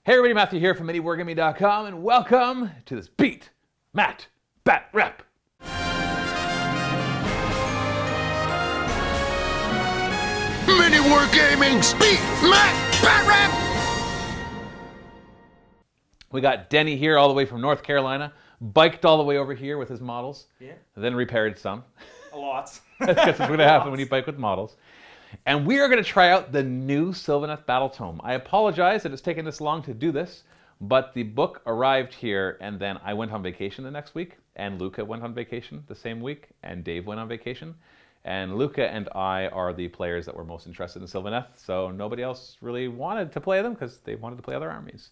Hey everybody, Matthew here from MiniWarGaming.com, and welcome to this Beat, Matt, Batrep. MiniWarGaming's Beat, Matt, Batrep. We got Denny here all the way from North Carolina, biked all the way over here with his models, and then repaired some. A lot. That's what's going to happen when you bike with models. And we are going to try out the new Sylvaneth battletome. I apologize that it's taken this long to do this, but the book arrived here, and then I went on vacation the next week, and Luca went on vacation the same week, and Dave went on vacation. And Luca and I are the players that were most interested in Sylvaneth, so nobody else really wanted to play them because they wanted to play other armies.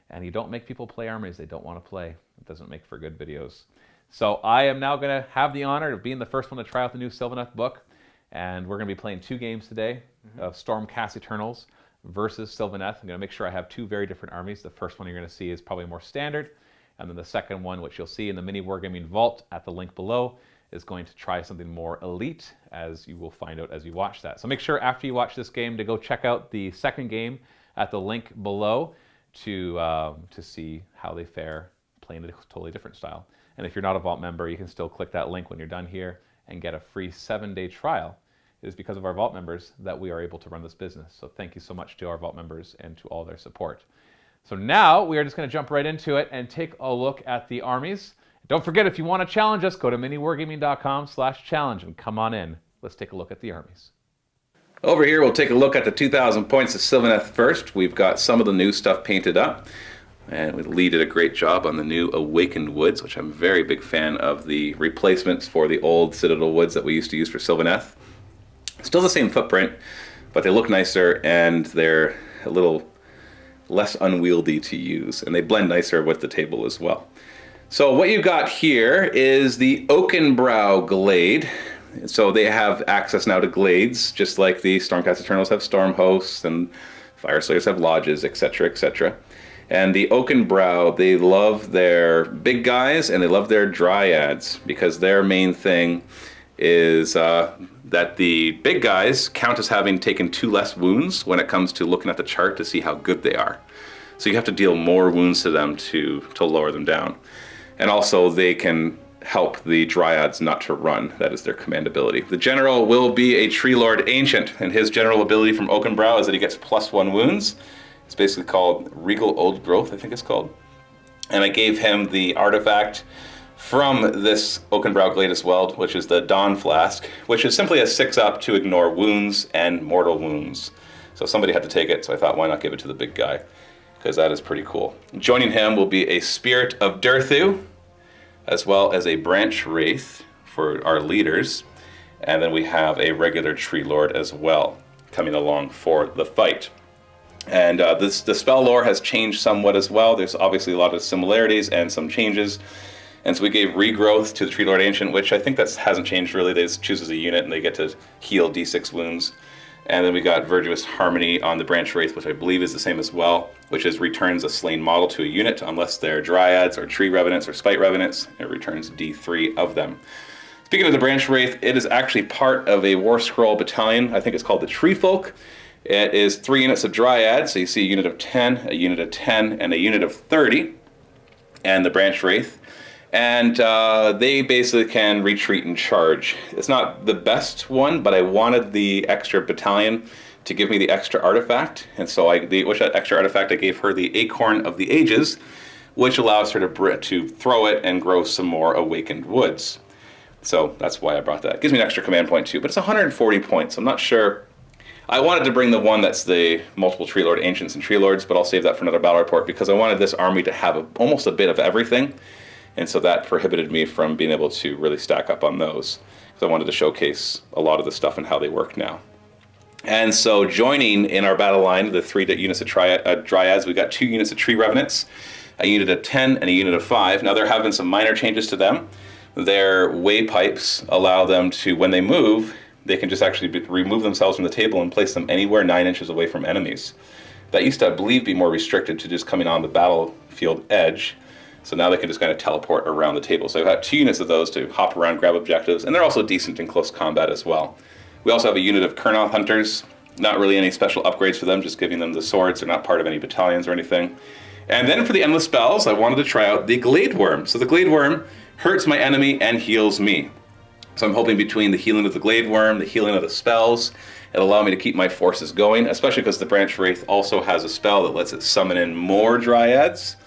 And you don't make people play armies they don't want to play. It doesn't make for good videos. So I am now going to have the honor of being the first one to try out the new Sylvaneth book. And we're going to be playing two games today of Stormcast Eternals versus Sylvaneth. I'm going to make sure I have two very different armies. The first one you're going to see is probably more standard. And then the second one, which you'll see in the MiniWarGaming Vault at the link below, is going to try something more elite, as you will find out as you watch that. So make sure after you watch this game to go check out the second game at the link below to see how they fare playing a totally different style. And if you're not a Vault member, you can still click that link when you're done here and get a free 7-day trial. It is because of our Vault members that we are able to run this business. So thank you so much to our Vault members and to all their support. So now we are just going to jump right into it and take a look at the armies. Don't forget, if you want to challenge us, go to miniwargaming.com/challenge and come on in. Let's take a look at the armies. Over here, we'll take a look at the 2,000 points of Sylvaneth first. We've got some of the new stuff painted up. And Lee did a great job on the new Awakened Woods, which I'm a very big fan of the replacements for the old Citadel Woods that we used to use for Sylvaneth. Still the same footprint, but they look nicer and they're a little less unwieldy to use. And they blend nicer with the table as well. So what you've got here is the Oakenbrow Glade. So they have access now to glades, just like the Stormcast Eternals have storm hosts and Fireslayers have lodges, etc., etc. And the Oakenbrow, they love their big guys and they love their dryads because their main thing is that the big guys count as having taken 2 less wounds when it comes to looking at the chart to see how good they are. So you have to deal more wounds to them to lower them down. And also they can help the dryads not to run. That is their command ability. The general will be a Tree Lord Ancient, and his general ability from Oakenbrow is that he gets +1 wounds. It's basically called Regal Old Growth, I think it's called. And I gave him the artifact from this Oakenbrow Glade as well, which is the Dawn Flask, which is simply a 6-up to ignore wounds and mortal wounds. So somebody had to take it, so I thought, why not give it to the big guy? Because that is pretty cool. Joining him will be a Spirit of Durthu, as well as a Branch Wraith for our leaders. And then we have a regular Tree Lord as well, coming along for the fight. And the spell lore has changed somewhat as well. There's obviously a lot of similarities and some changes. And so we gave Regrowth to the Tree Lord Ancient, which I think that hasn't changed really. They just choose as a unit and they get to heal D6 wounds. And then we got Virtuous Harmony on the Branch Wraith, which I believe is the same as well, which is returns a slain model to a unit unless they're Dryads or Tree Revenants or Spite Revenants. It returns D3 of them. Speaking of the Branch Wraith, it is actually part of a War Scroll battalion. I think it's called the Tree Folk. It is 3 units of Dryads, so you see a unit of 10, a unit of 10, and a unit of 30, and the Branch Wraith. And they basically can retreat and charge. It's not the best one, but I wanted the extra battalion to give me the extra artifact. And so with that extra artifact, I gave her the Acorn of the Ages, which allows her to throw it and grow some more Awakened Woods. So that's why I brought that. It gives me an extra command point too, but it's 140 points. I'm not sure. I wanted to bring the one that's the multiple Tree Lord Ancients and Tree Lords, but I'll save that for another battle report because I wanted this army to have almost a bit of everything. And so that prohibited me from being able to really stack up on those. Because I wanted to showcase a lot of the stuff and how they work now. And so joining in our battle line, the 3 units of Dryads, we got 2 units of Tree Revenants, a unit of 10 and a unit of 5. Now there have been some minor changes to them. Their way pipes allow them to, when they move, they can just actually remove themselves from the table and place them anywhere 9 inches away from enemies. That used to, I believe, be more restricted to just coming on the battlefield edge. So now they can just kind of teleport around the table. So I've got 2 units of those to hop around, grab objectives, and they're also decent in close combat as well. We also have a unit of Kurnoth Hunters, Not really any special upgrades for them, just giving them the swords. They're not part of any battalions or anything. And then for the endless spells, I wanted to try out the Glade Worm. So the Glade Worm hurts my enemy and heals me. So I'm hoping between the healing of the Glade Worm, the healing of the spells, it'll allow me to keep my forces going, especially because the Branch Wraith also has a spell that lets it summon in more Dryads,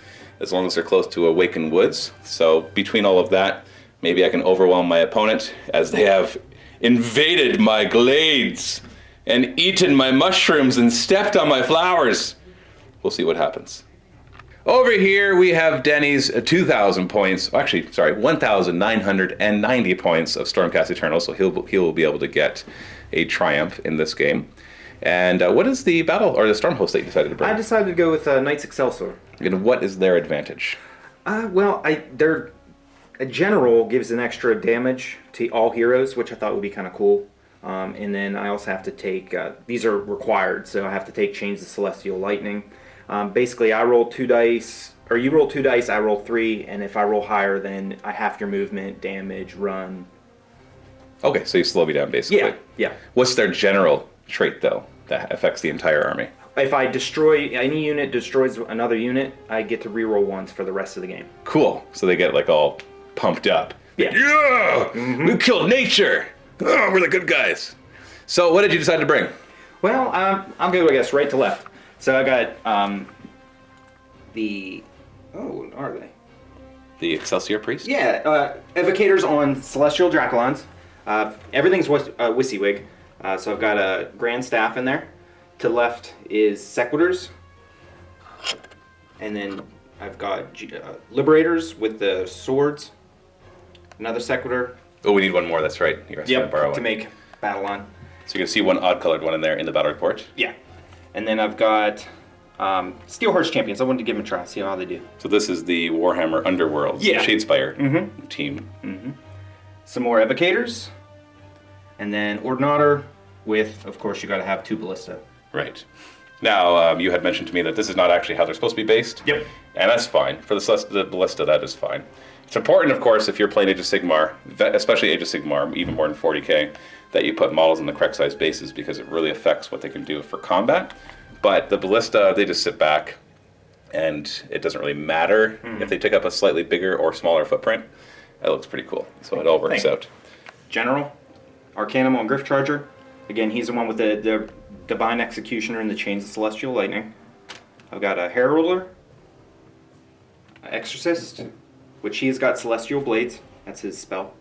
as long as they're close to Awakened Woods. So between all of that, maybe I can overwhelm my opponent as they have invaded my glades and eaten my mushrooms and stepped on my flowers. We'll see what happens. Over here we have Denny's 2,000 points, actually, sorry, 1,990 points of Stormcast Eternals, so he will be able to get a triumph in this game. And what is the battle, or the storm host that you decided to bring? I decided to go with Knights Excelsior. And what is their advantage? Their general gives an extra damage to all heroes, which I thought would be kind of cool. And then I also have to take, these are required, so I have to take Chains of Celestial Lightning. Basically, I roll 2 dice, or you roll 2 dice, I roll 3, and if I roll higher, then I half your movement, damage, run. Okay, so you slow me down, basically. Yeah. What's their general trait, though, that affects the entire army? If I destroy, any unit destroys another unit, I get to reroll ones for the rest of the game. Cool. So they get, like, all pumped up. Yeah. Yeah! We killed nature! Oh, we're the good guys. So what did you decide to bring? Well, I'll go, I guess, right to left. So I got what are they? The Excelsior Priest? Yeah, Evocators on Celestial Dracolons. Everything's Wissywig. So I've got a Grand Staff in there. To the left is Sequitors. And then I've got Liberators with the swords. Another Sequitur. Oh, we need one more, that's right. You're asking to borrow one. To make battle on. So you can see one odd-colored one in there in the battle report. Yeah. And then I've got Steelheart's Champions. I wanted to give them a try, see how they do. So this is the Warhammer Underworld Shadespire team. Mm-hmm. Some more Evocators. And then Ordinator with, of course, you got to have 2 Ballista. Right. Now, you had mentioned to me that this is not actually how they're supposed to be based. Yep. And that's fine. For the Ballista, that is fine. It's important, of course, if you're playing Age of Sigmar, especially Age of Sigmar, even more than 40k, that you put models in the correct size bases because it really affects what they can do for combat. But the Ballista, they just sit back, and it doesn't really matter if they take up a slightly bigger or smaller footprint. That looks pretty cool. So it all works out. General, Arcanum on Griff Charger. Again, he's the one with the Divine Executioner and the Chains of Celestial Lightning. I've got a Heralder, Exorcist, which he's got Celestial Blades. That's his spell.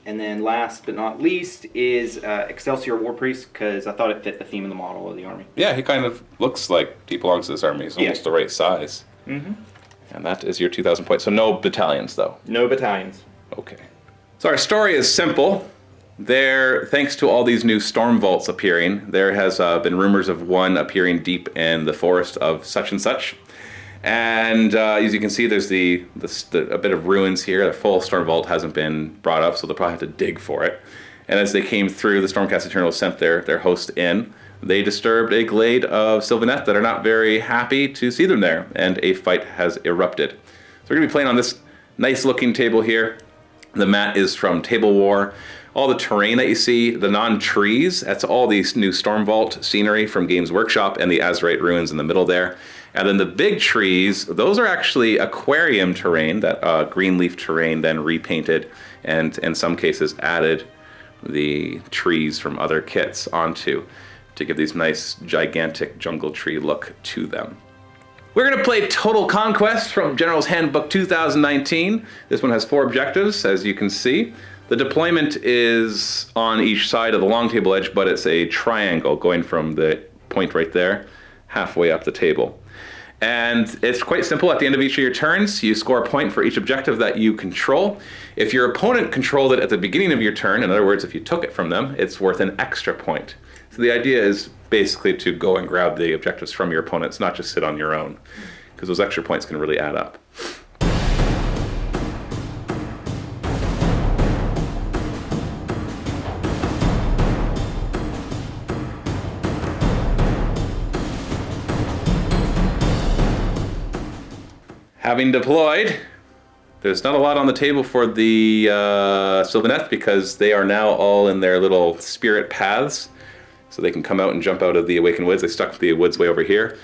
And then last but not least is Excelsior War Priest, because I thought it fit the theme of the model of the army. Yeah, he kind of looks like he belongs to this army. He's almost the right size. Mm-hmm. And that is your 2,000 points. So no battalions, though. No battalions. Okay. So our story is simple. Thanks to all these new storm vaults appearing, there has been rumors of one appearing deep in the forest of such and such. And as you can see, there's a bit of ruins here. The full storm vault hasn't been brought up, so they'll probably have to dig for it. And as they came through, the Stormcast Eternals sent their host in. They disturbed a glade of Sylvaneth that are not very happy to see them there, and a fight has erupted. So we're going to be playing on this nice-looking table here. The mat is from Table War. All the terrain that you see, the non-trees, that's all these new Storm Vault scenery from Games Workshop and the Azerite ruins in the middle there. And then the big trees, those are actually aquarium terrain, that green leaf terrain then repainted and in some cases added the trees from other kits onto to give these nice gigantic jungle tree look to them. We're going to play Total Conquest from General's Handbook 2019. This one has 4 objectives, as you can see. The deployment is on each side of the long table edge, but it's a triangle going from the point right there halfway up the table. And it's quite simple. At the end of each of your turns, you score a point for each objective that you control. If your opponent controlled it at the beginning of your turn, in other words, if you took it from them, it's worth an extra point. So the idea is basically to go and grab the objectives from your opponents, not just sit on your own, because those extra points can really add up. Having deployed, there's not a lot on the table for the Sylvaneth because they are now all in their little spirit paths. So they can come out and jump out of the Awakened Woods. They stuck the woods way over here.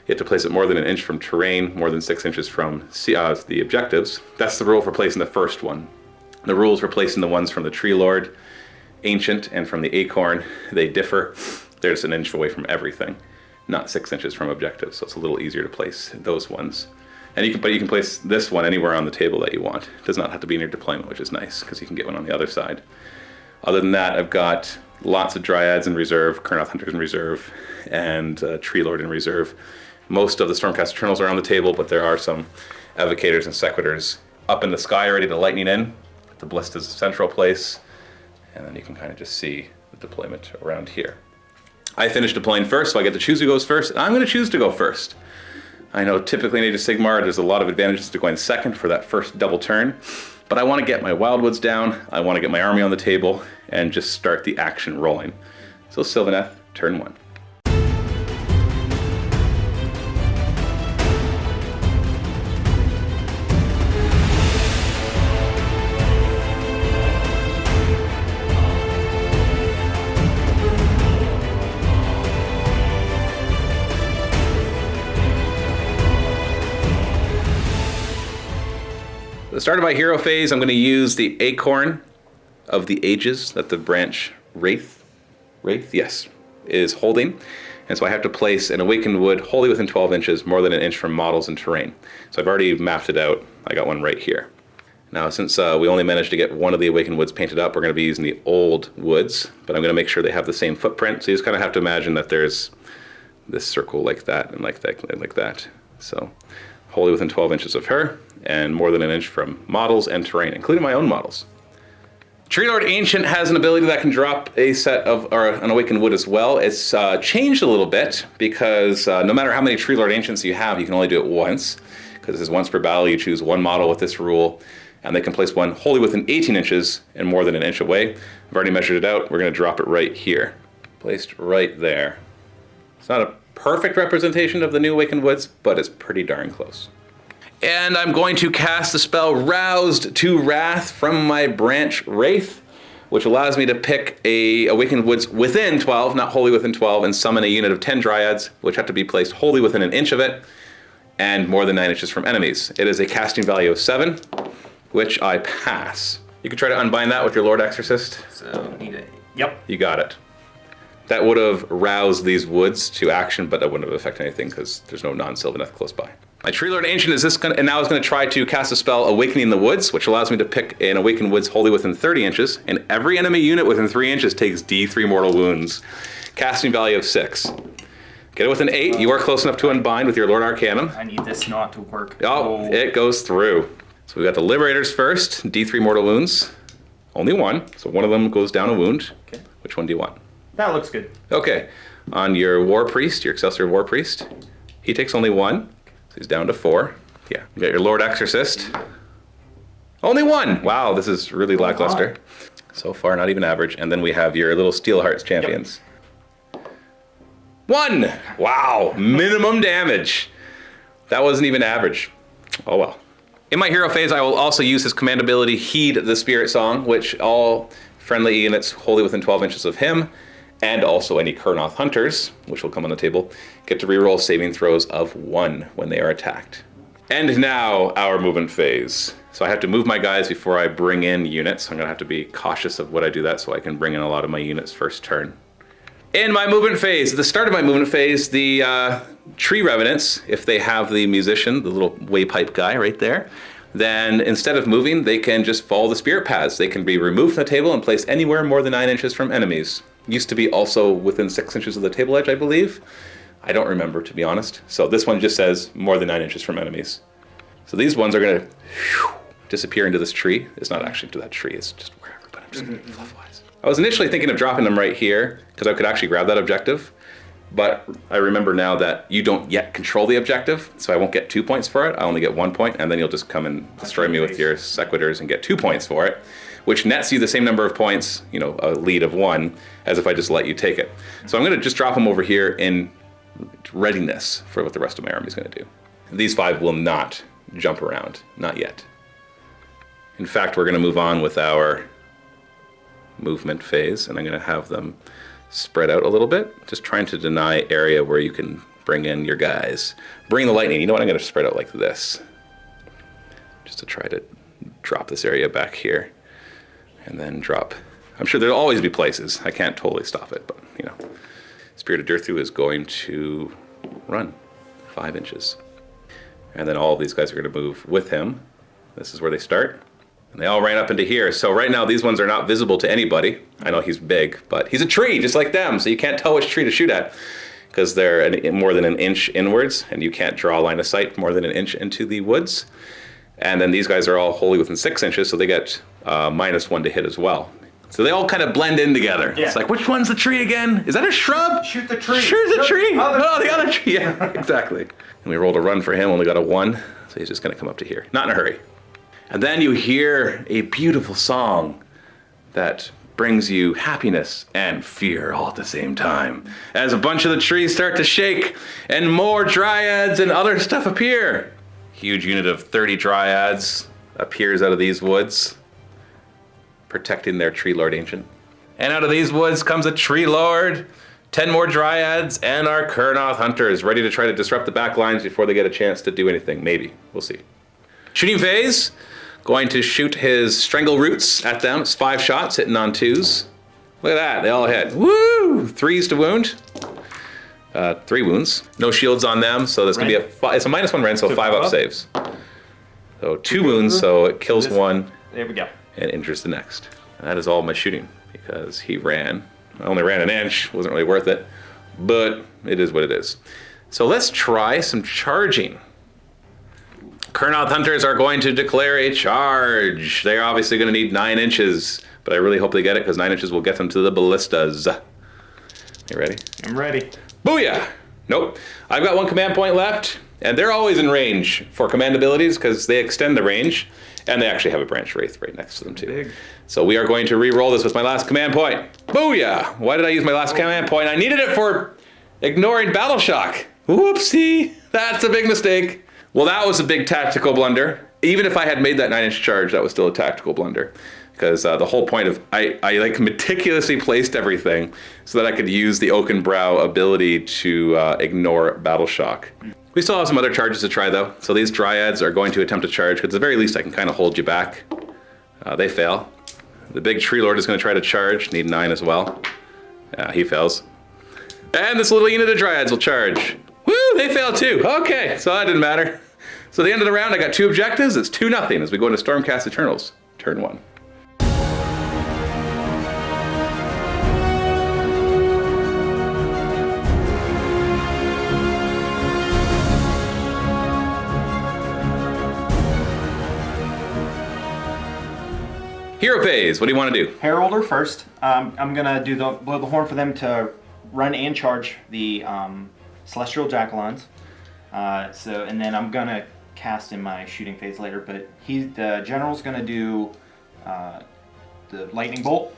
You have to place it more than an inch from terrain, more than 6 inches from the objectives. That's the rule for placing the first one. The rules for placing the ones from the Tree Lord, Ancient, and from the Acorn, they differ. They're just an inch away from everything, not 6 inches from objectives. So it's a little easier to place those ones. And you can place this one anywhere on the table that you want. It does not have to be in your deployment, which is nice because you can get one on the other side. Other than that, I've got lots of Dryads in reserve, Kurnoth Hunters in reserve, and Tree Lord in reserve. Most of the Stormcast Eternals are on the table, but there are some Evocators and Sequitors up in the sky ready to lightning in. The Ballista's central place, and then you can kind of just see the deployment around here. I finished deploying first, so I get to choose who goes first, and I'm going to choose to go first. I know typically in Age of Sigmar there's a lot of advantages to going second for that first double turn, but I want to get my Wildwoods down, I want to get my army on the table, and just start the action rolling. So Sylvaneth, turn 1. At the start of my hero phase, I'm going to use the Acorn of the Ages that the branch Wraith, yes, is holding. And so I have to place an Awakened Wood wholly within 12 inches, more than an inch from models and terrain. So I've already mapped it out. I got one right here. Now, since we only managed to get one of the Awakened Woods painted up, we're going to be using the old woods, but I'm going to make sure they have the same footprint. So you just kind of have to imagine that there's this circle like that and like that and like that. So wholly within 12 inches of her, and more than an inch from models and terrain, including my own models. Tree Lord Ancient has an ability that can drop a set of, or an Awakened Wood as well. It's changed a little bit because no matter how many Tree Lord Ancients you have, you can only do it once. Because this is once per battle, you choose one model with this rule, and they can place one wholly within 18 inches and more than an inch away. I've already measured it out. We're going to drop it right here. Placed right there. It's not a perfect representation of the new Awakened Woods, but it's pretty darn close. And I'm going to cast the spell Roused to Wrath from my branch Wraith, which allows me to pick a Awakened Woods within 12, not wholly within 12, and summon a unit of 10 Dryads, which have to be placed wholly within an inch of it, and more than 9 inches from enemies. It is a casting value of 7, which I pass. You can try to unbind that with your Lord Exorcist. So, need it. Yep. You got it. That would have roused these woods to action, but that wouldn't have affected anything because there's no non-Sylvaneth close by. My Tree Lord Ancient is now is going to try to cast a spell Awakening the Woods, which allows me to pick an Awakened Woods wholly within 30 inches, and every enemy unit within 3 inches takes D3 mortal wounds. Casting value of 6. Get it with an 8. You are close enough to unbind with your Lord Arcanum. I need this not to work. Oh, it goes through. So we got the Liberators first, D3 mortal wounds. Only one, so one of them goes down a wound. Okay. Which one do you want? That looks good. Okay, on your War Priest, your Excelsior War Priest, he takes only 1. So he's down to 4. Yeah. You got your Lord Exorcist. Only 1! Wow, this is really lackluster. So far, not even average. And then we have your little Steelhearts champions. Yep. 1! Wow, minimum damage. That wasn't even average. Oh well. In my hero phase, I will also use his command ability, Heed the Spirit Song, which all friendly units wholly within 12 inches of him, and also any Kurnoth Hunters, which will come on the table, get to reroll saving throws of 1 when they are attacked. And now, our movement phase. So I have to move my guys before I bring in units. I'm going to have to be cautious of what I do that so I can bring in a lot of my units first turn. In my movement phase, at the start of my movement phase, the Tree Revenants, if they have the musician, the little waypipe guy right there, then instead of moving, they can just follow the spirit paths. They can be removed from the table and placed anywhere more than 9 inches from enemies. Used to be also within 6 inches of the table edge, I believe. I don't remember, to be honest. So this one just says more than 9 inches from enemies. So these ones are going to disappear into this tree. It's not actually to that tree, it's just wherever, but I'm just going to fluff-wise. I was initially thinking of dropping them right here, because I could actually grab that objective. But I remember now that you don't yet control the objective, so I won't get 2 points for it. I only get 1 point, and then you'll just come and destroy me with your Sequitors and get 2 points for it, which nets you the same number of points, you know, a lead of 1, as if I just let you take it. So I'm going to just drop them over here in readiness for what the rest of my army is going to do. These 5 will not jump around, not yet. In fact, we're going to move on with our movement phase, and I'm going to have them spread out a little bit. Just trying to deny area where you can bring in your guys. Bring the lightning. You know what? I'm going to spread out like this. Just to try to drop this area back here. And then drop. I'm sure there'll always be places. I can't totally stop it, but you know. Spirit of Dirthu is going to run 5 inches. And then all of these guys are going to move with him. This is where they start. And they all ran up into here. So right now these ones are not visible to anybody. I know he's big, but he's a tree just like them. So you can't tell which tree to shoot at because they're more than an inch inwards and you can't draw a line of sight more than an inch into the woods. And then these guys are all wholly within 6 inches, so they get -1 to hit as well. So they all kind of blend in together. Yeah. It's like, which one's the tree again? Is that a shrub? Shoot the tree. Shoot the tree. Oh, the other tree. Yeah, exactly. And we rolled a run for him, only got a 1. So he's just going to come up to here. Not in a hurry. And then you hear a beautiful song that brings you happiness and fear all at the same time. As a bunch of the trees start to shake and more dryads and other stuff appear. Huge unit of 30 dryads appears out of these woods, protecting their Tree Lord Ancient. And out of these woods comes a Tree Lord, 10 more dryads, and our Kurnoth Hunters, ready to try to disrupt the back lines before they get a chance to do anything. Maybe. We'll see. Shooting phase. Going to shoot his Strangle Roots at them. It's 5 shots, hitting on 2s. Look at that. They all hit. Woo! 3s to wound. 3 wounds. No shields on them, so there's going to be it's a -1 rend, so 5 up saves. So 2 wounds, so it kills 1. There we go. And injures the next. And that is all my shooting because he ran. I only ran an inch, wasn't really worth it, but it is what it is. So let's try some charging. Kurnoth Hunters are going to declare a charge. They're obviously going to need 9 inches, but I really hope they get it because 9 inches will get them to the ballistas. You ready? I'm ready. Booyah! Nope. I've got 1 command point left, and they're always in range for command abilities because they extend the range. And they actually have a branch wraith right next to them too. Big. So we are going to re-roll this with my last command point. Booyah! Why did I use my last command point? I needed it for ignoring battle shock. Whoopsie! That's a big mistake. Well, that was a big tactical blunder. Even if I had made that 9-inch charge, that was still a tactical blunder. Because the whole point of, I like meticulously placed everything so that I could use the Oaken Brow ability to ignore battle shock. We still have some other charges to try though. So these dryads are going to attempt to charge, because at the very least I can kind of hold you back. They fail. The big Tree Lord is going to try to charge, need 9 as well. He fails. And this little unit of dryads will charge. Woo, they fail too. Okay, so that didn't matter. So at the end of the round I got 2 objectives. It's 2-0 as we go into Stormcast Eternals, turn 1. Hero phase, what do you want to do? Heralder first. I'm going to blow the horn for them to run and charge the Celestial Jackalons. And then I'm going to cast in my shooting phase later, but the General's going to do the Lightning Bolt.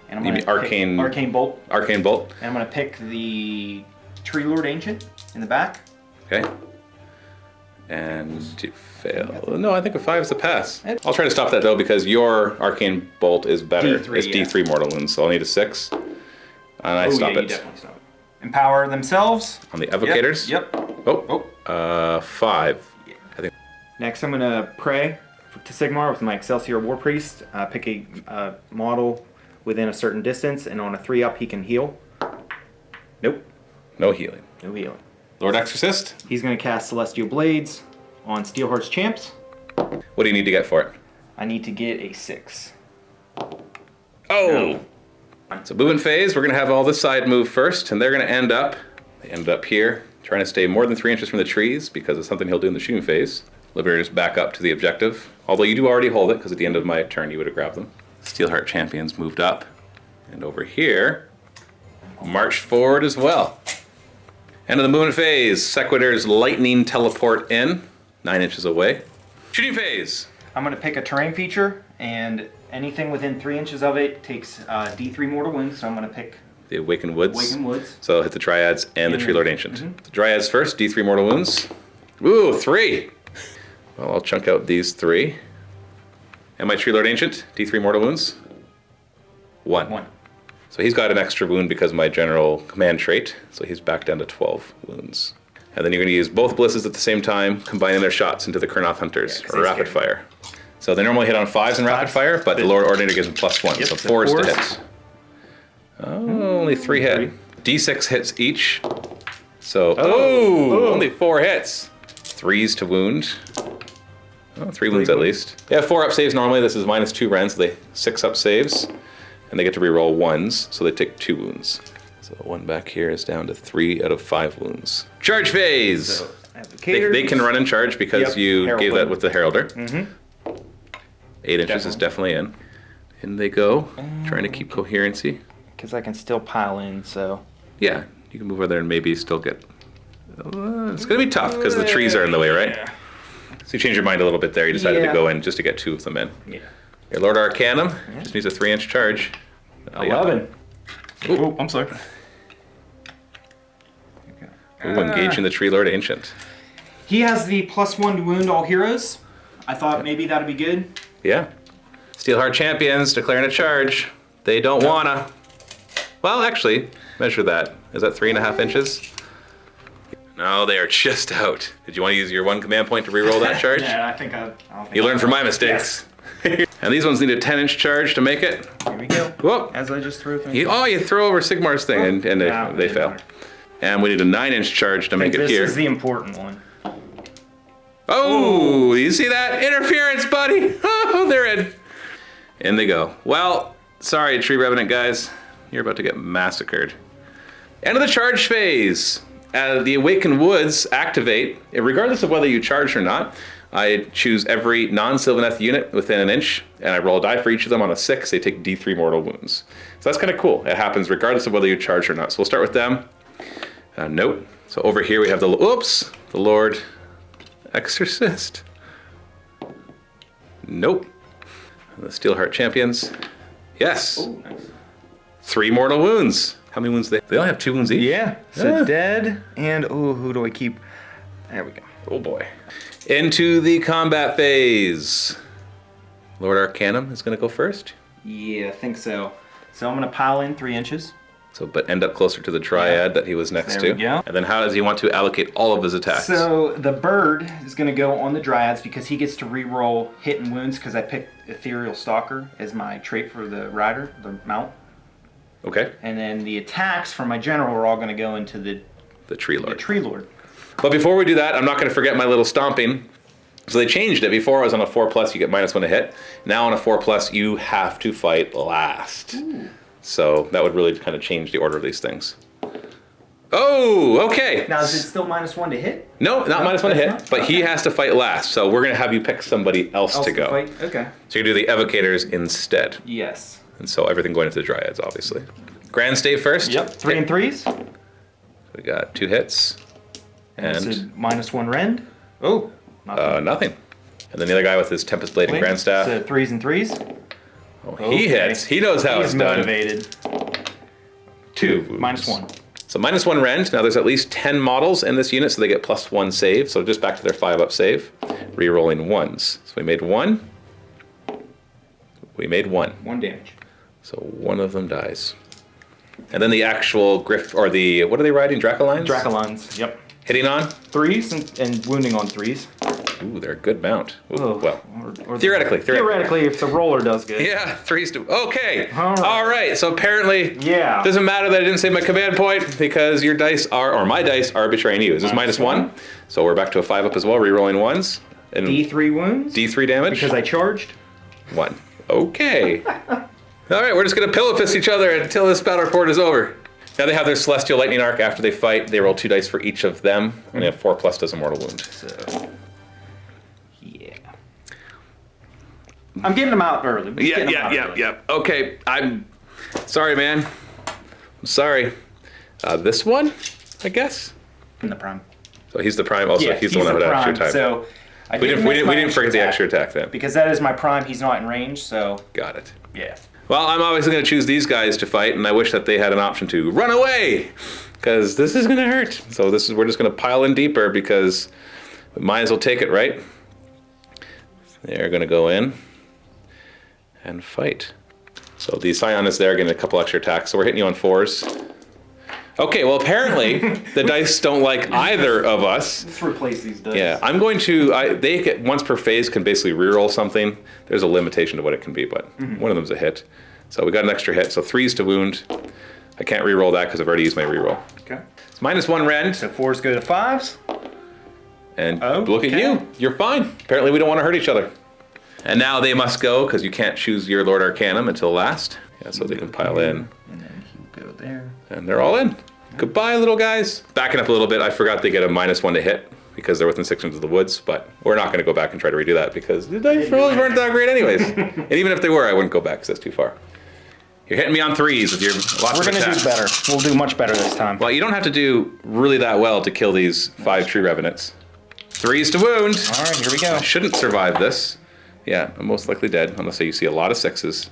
And I'm going to Arcane Bolt. Arcane Bolt. And I'm going to pick the Tree Lord Ancient in the back. Okay. And to fail. No, I think a 5 is a pass. I'll try to stop that though, because your Arcane Bolt is better. D3, it's D3 mortal wounds, so I'll need a 6. And I stop it. You definitely stop it. Empower themselves. On the Evocators? Yep. 5. Yeah. I think. Next, I'm going to pray to Sigmar with my Excelsior War Priest. Pick a model within a certain distance, and on a 3-up, he can heal. Nope. No healing. No healing. Lord Exorcist? He's going to cast Celestial Blades on Steelheart's Champs. What do you need to get for it? I need to get a 6. Oh! No. So movement phase, we're going to have all this side move first, and they're going to end up here, trying to stay more than 3 inches from the trees, because it's something he'll do in the shooting phase. Liberators back up to the objective, although you do already hold it, because at the end of my turn you would have grabbed them. Steelheart Champions moved up, and over here, marched forward as well. End of the movement phase, Sequitur's Lightning Teleport in, 9 inches away. Shooting phase. I'm going to pick a terrain feature, and anything within 3 inches of it takes D3 mortal wounds, so I'm going to pick the Awakened Woods. Awakened Woods. So hit the Dryads and the Tree Lord Ancient. The Dryads first, D3 mortal wounds. Ooh, 3. Well, I'll chunk out these 3. And my Tree Lord Ancient, D3 mortal wounds. 1. So he's got an extra wound because of my general command trait. So he's back down to 12 wounds. And then you're going to use both blisses at the same time, combining their shots into the Kurnoth Hunters, or rapid fire. So they normally hit on 5s in rapid fire, but the Lord Ordinator gives them +1, so 4s to hit. Oh, only 3 hit. D6 hits each. So, only 4 hits. 3s to wound. Oh, 3 wounds at least. Yeah, 4 up saves normally. This is -2 rend, so they 6 up saves. And they get to reroll 1s, so they take 2 wounds. So the one back here is down to 3 out of 5 wounds. Charge phase! So, they can run and charge because you gave that with the Heralder. 8 inches is definitely in. In they go, trying to keep coherency. Because I can still pile in, so... Yeah, you can move over there and maybe still get... it's going to be tough because the trees are in the way, right? Yeah. So you changed your mind a little bit there. You decided to go in just to get 2 of them in. Yeah. Your Lord Arcanum just needs a 3-inch charge. 11. Oh, I'm sorry. Ooh, engaging the Tree Lord Ancient. He has the +1 to wound all heroes. I thought maybe that'd be good. Yeah. Steelheart Champions declaring a charge. They don't wanna. Well, actually, measure that. Is that 3.5 inches? No, they are just out. Did you want to use your 1 command point to reroll that charge? Yeah, I think I don't think you learned from my mistakes. Yes. And these ones need a 10-inch charge to make it. Here we go. Whoop. As I just threw things. You throw over Sigmar's thing and they fail. Matter. And we need a 9-inch charge to make it here. This is the important one. Oh, you see that? Interference, buddy! Oh, they're in. In they go. Well, sorry, Tree Revenant guys. You're about to get massacred. End of the charge phase. The Awakened Woods activate. Regardless of whether you charge or not, I choose every non-Sylvaneth unit within an inch, and I roll a die for each of them. On a 6, they take D3 mortal wounds. So that's kind of cool. It happens regardless of whether you charge or not. So we'll start with them. Nope. So over here we have the Lord Exorcist. Nope. The Steelheart Champions. Yes. Oh, nice. 3 mortal wounds. How many wounds they only have 2 wounds each? Yeah. So dead and who do I keep? There we go. Oh boy. Into the combat phase. Lord Arcanum is gonna go first. Yeah, I think so. So I'm gonna pile in 3 inches. So, but end up closer to the Triad that he was next to. There we go. And then how does he want to allocate all of his attacks? So the bird is going to go on the Dryads because he gets to re-roll hit and wounds because I picked Ethereal Stalker as my trait for the rider, the mount. Okay. And then the attacks from my general are all going to go into the Tree Lord. The Tree Lord. But before we do that, I'm not going to forget my little stomping. So they changed it. Before I was on a 4+, you get -1 to hit. Now on a 4+, you have to fight last. Ooh. So that would really kind of change the order of these things. Oh, okay. Now is it still -1 to hit? No, not -1 to hit, but he has to fight last. So we're going to have you pick somebody else to go. Fight? Okay. So you do the Evocators instead. Yes. And so everything going into the Dryads, obviously. Grand Stave first. Yep, 3 and 3s. We got 2 hits. And -1 rend. Oh, nothing. And then the other guy with his Tempest Blade and Grand Staff. So 3s and 3s. Oh, he hits. He knows how it's done. Motivated. 2. -1. So -1 rend. Now there's at least 10 models in this unit, so they get +1 save. So just back to their 5-up save. Rerolling 1s. So we made 1. We made 1. 1 damage. So 1 of them dies. And then the actual Griff, or the, what are they riding? Dracolines? Dracolines, yep. Hitting on? 3s and wounding on 3s. Ooh, they're a good mount. Ooh, oh, well, or theoretically, if the roller does good. Yeah, 3s to... Okay. All right. So apparently, yeah, doesn't matter that I didn't save my command point because your dice are, or my dice are betraying you. Is this -1? So we're back to a 5-up as well, rerolling 1s. And D3 wounds. D3 damage. Because I charged. 1. Okay. All right, we're just going to pillow fist each other until this battle report is over. Now they have their Celestial Lightning Arc. After they fight, they roll 2 dice for each of them. And they have 4+ does a mortal wound. So, yeah. I'm getting them out early. Yeah. Okay, I'm sorry, man. I'm sorry. This one, I guess? In the prime. So he's the prime also. Yeah, he's the one that had extra attack. So we didn't forget the extra attack then. Because that is my prime, he's not in range, so... Got it. Yeah. Well, I'm obviously going to choose these guys to fight, and I wish that they had an option to run away, because this is going to hurt. So we're just going to pile in deeper, because we might as well take it, right? They're going to go in and fight. So the Scion is there, getting a couple extra attacks. So we're hitting you on 4s. Okay, well apparently the dice don't like either of us. Let's replace these dice. Yeah, I'm going to, they get once per phase can basically reroll something. There's a limitation to what it can be, but one of them's a hit. So we got an extra hit, so 3s to wound. I can't reroll that because I've already used my reroll. Okay. It's -1 rend. So 4s go to 5s. And look at you, you're fine. Apparently we don't want to hurt each other. And now they must go because you can't choose your Lord Arcanum until last. Yeah, so they can pile in. And then he'll go there. And they're all in. Goodbye, little guys. Backing up a little bit, I forgot they get a -1 to hit because they're within 6 inches of the woods, but we're not going to go back and try to redo that because the dice rolls weren't that great anyways. And even if they were, I wouldn't go back because that's too far. You're hitting me on 3s with your lots We're of going to attacks. do better. We'll do much better this time. Well, you don't have to do really that well to kill these 5 Tree Revenants. 3s to wound. All right, here we go. I shouldn't survive this. Yeah, I'm most likely dead unless you see a lot of 6s.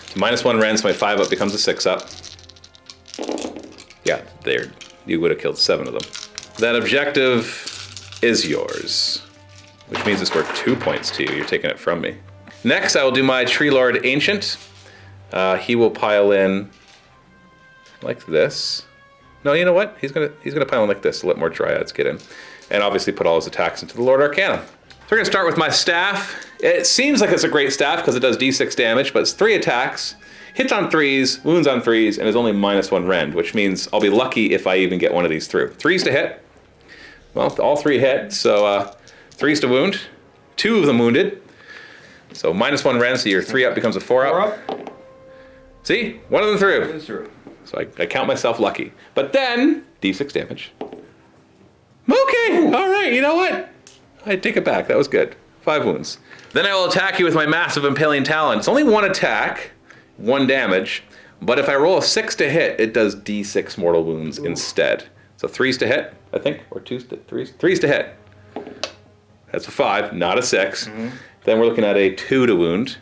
So -1 rend, so my 5-up becomes a 6-up. Yeah, there. You would have killed 7 of them. That objective is yours, which means it's worth 2 points to you. You're taking it from me. Next, I will do my Tree Lord Ancient. He will pile in like this. No, you know what? He's gonna pile in like this to let more Dryads get in, and obviously put all his attacks into the Lord Arcanum. So we're gonna start with my staff. It seems like it's a great staff because it does d6 damage, but it's 3 attacks. Hits on 3s, wounds on 3s, and is only -1 rend, which means I'll be lucky if I even get one of these through. 3s to hit. Well, all 3 hit, so 3s to wound. 2 of them wounded. So -1 rend, so your 3-up becomes a 4-up. See? One of them through. So I count myself lucky. But then, d6 damage. Okay, all right, you know what? I take it back, that was good. 5 wounds. Then I will attack you with my Massive Impaling Talon. It's only 1 attack. 1 damage, but if I roll a 6 to hit, it does d6 mortal wounds instead. So 3s to hit, I think, or 2s to 3s. 3s to hit. That's a 5, not a 6. Then we're looking at a 2 to wound.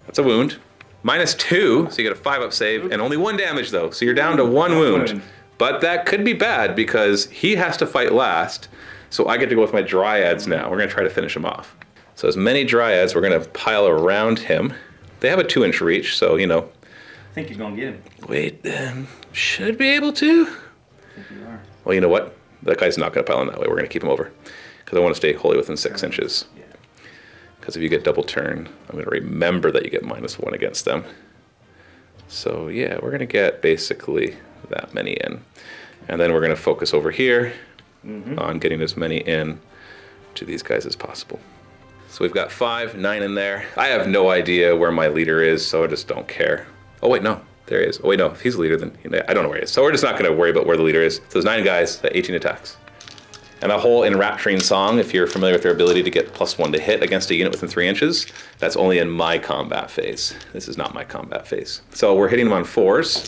That's a wound. -2, so you get a 5-up save, and only 1 damage though, so you're down to 1 wound. But that could be bad because he has to fight last, so I get to go with my Dryads now. We're gonna try to finish him off. So as many Dryads, we're gonna pile around him. They have a 2-inch reach, so, you know. I think you're going to get him. Wait, should be able to. I think you are. Well, you know what? That guy's not going to pile in that way. We're going to keep him over. Because I want to stay wholly within 6 inches. Yeah. Because if you get double turn, I'm going to remember that you get -1 against them. So, yeah, we're going to get basically that many in. And then we're going to focus over here on getting as many in to these guys as possible. So we've got 5, 9 in there. I have no idea where my leader is, so I just don't care. Oh wait, no, there he is. Oh wait, no, if he's the leader, then I don't know where he is. So we're just not gonna worry about where the leader is. So there's 9 guys, 18 attacks. And a whole Enrapturing Song, if you're familiar with their ability to get +1 to hit against a unit within 3 inches, that's only in my combat phase. This is not my combat phase. So we're hitting him on 4s.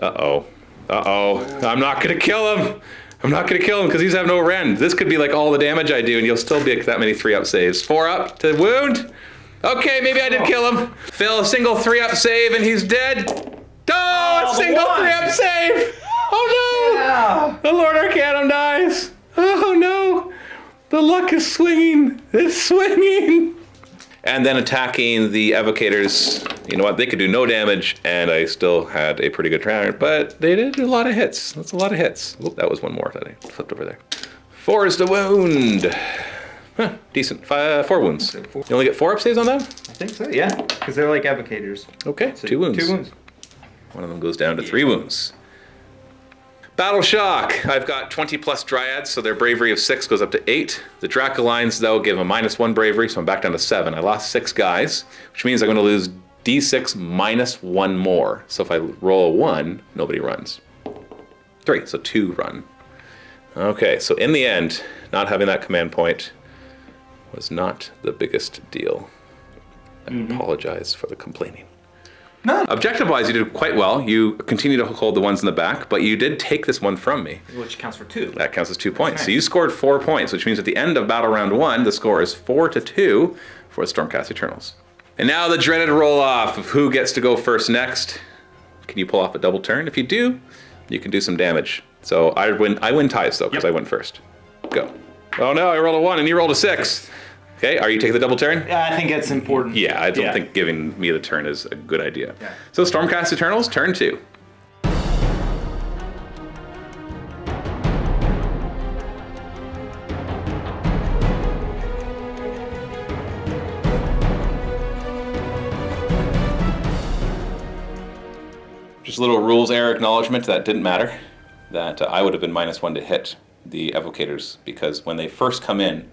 Uh-oh, I'm not gonna kill him. I'm not gonna kill him because he's have no rend. This could be like all the damage I do and you'll still be that many 3-up saves. 4-up to wound. Okay, maybe I did kill him. Phil, a single 3-up save and he's dead. Oh, a single 3-up save. Oh no, Yeah. the Lord Arcanum dies. Oh no, the luck is swinging. It's swinging. And then attacking the Evocators, you know what, they could do no damage, and I still had a pretty good round, but they did a lot of hits. That's a lot of hits. Oop, that was 1 more that I flipped over there. 4 is the wound. Huh, decent. 4 wounds. You only get 4-up saves on them? I think so, yeah. Because they're like Evocators. Okay, So 2 wounds. 2 wounds. One of them goes down to 3 wounds. Battle Shock. I've got 20 plus Dryads, so their bravery of 6 goes up to 8. The Dracolines, though, give a -1 bravery, so I'm back down to 7. I lost 6 guys, which means I'm going to lose d6 -1 more. So if I roll a 1, nobody runs. 3, so 2 run. Okay, so in the end, not having that command point was not the biggest deal. I apologize for the complaining. No. Objective-wise, you did quite well. You continue to hold the ones in the back, but you did take this one from me. Which counts for 2. That counts as 2 points. Nice. So you scored 4 points, which means at the end of battle round 1, the score is 4-2 for the Stormcast Eternals. And now the dreaded roll-off of who gets to go first next. Can you pull off a double turn? If you do, you can do some damage. So I win ties, though, because I went first. Go. Oh no, I rolled a 1 and you rolled a 6. Okay, are you taking the double turn? Yeah, I think it's important. Yeah, I don't think giving me the turn is a good idea. Yeah. So Stormcast Eternals, turn 2. Just a little rules error acknowledgement that didn't matter. That I would have been -1 to hit the evocators because when they first come in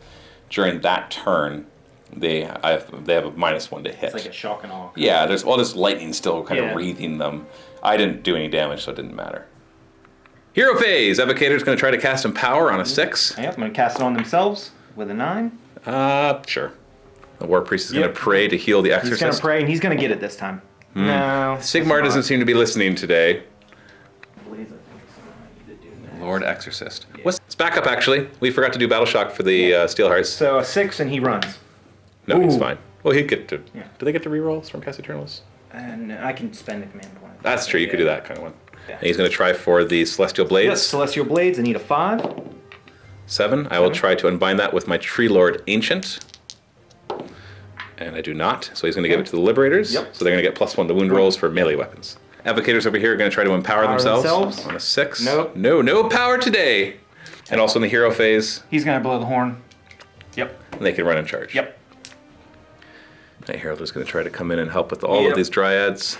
during that turn, they have a -1 to hit. It's like a shock and awe. Yeah, there's all this lightning still kind of Yeah. wreathing them. I didn't do any damage, so it didn't matter. Hero phase. Evocator's going to try to cast Empower on a 6. Yep, I'm going to cast it on themselves with a 9. Sure. The War Priest is going Yep. to pray to heal the He's going to Exorcist. pray, and he's going to get it this time. No. Sigmar doesn't seem to be listening today. Blaze, I think, is something I need to do next. Lord Exorcist. Let's back up, actually. We forgot to do Battle Shock for the Steelhearts. So a 6, and he runs. No, he's Ooh. fine. Well, he'd get to... Yeah. Do they get to reroll Stormcast Eternals? And I can spend a command point. That's true. You could do that kind of one. Yeah. And he's going to try for the Celestial Blades. Yes, Celestial Blades, I need a 5. 7. I will try to unbind that with my Tree Lord Ancient. And I do not. So he's going to give it to the Liberators. Yep. So they're going to get +1 to wound rolls for melee weapons. Evocators over here are going to try to empower themselves. On a 6. Nope. No power today. And also in the hero phase, He's going to blow the horn. Yep. they can run in charge. Yep. Night Herald is going to try to come in and help with all of Yep. these Dryads.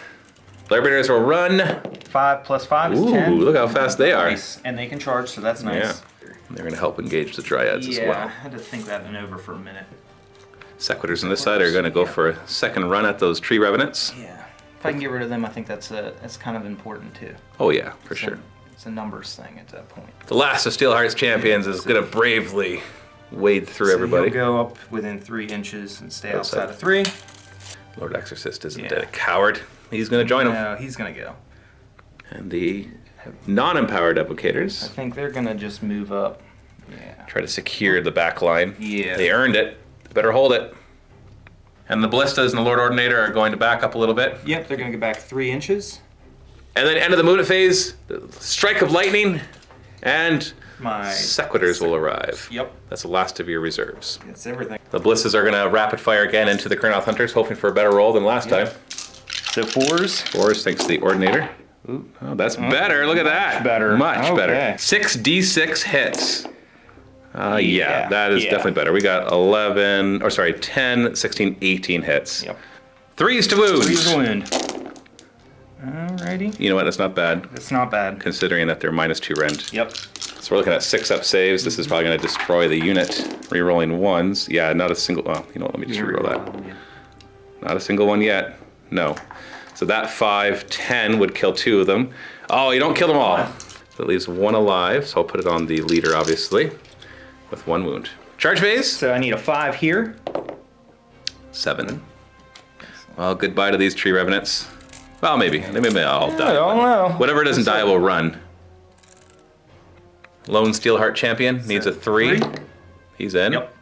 Liberators will run. 5 plus 5 is Ooh, 10. look how fast they are. Nice. And they can charge, so that's nice. Yeah. They're going to help engage the Dryads as Yeah, well. I had to think that one over for a minute. Sequitors on this side are going to go for a second run at those Tree Revenants. Yeah. If I can get rid of them, I think that's kind of important too. Oh yeah, for sure. It's a numbers thing at that point. The last of Steelheart's champions is going to bravely wade through everybody. He'll go up within 3 inches and stay Outside. outside of 3. Lord Exorcist isn't Yeah. a coward. He's going to join him. No, he's going to go. And the non-empowered I evocators think they're going to just move up. Yeah. try to secure the back line. Yeah. They earned it. They better hold it. And the Ballistas and the Lord Ordinator are going to back up a little bit. Yep, they're going to go back 3 inches. And then end of the movement phase, the strike of lightning, and My Sequitors will arrive. Yep. That's the last of your reserves. It's everything. The Ballistas are going to rapid fire again into the Kurnoth Hunters, hoping for a better roll than last time. So 4s. 4s thanks to the Ordinator. Oh, that's better. Look at that. better. Much better. Okay. 6d6 hits. Yeah, Yeah, that is yeah. definitely better. We got 10, 16, 18 hits. Yep. 3s to wound. 3's a wound. Alrighty. You know what? That's not bad, That's not bad. considering that they're -2 rend. Yep. So we're looking at 6-up saves. This is probably going to destroy the unit. Rerolling 1s. Yeah, not a single... Well, you know what? Let me just reroll that. Not a single one yet. No. So that 5, 10 would kill 2 of them. Oh, you don't kill them all. So it leaves 1 alive. So I'll put it on the leader, obviously, with 1 wound. Charge phase. So I need a 5 here. 7. Well, goodbye to these Tree Revenants. Well, maybe. They may all die. I don't know. Whatever doesn't die will run. Lone Steelheart Champion needs a 3. He's in. Yep.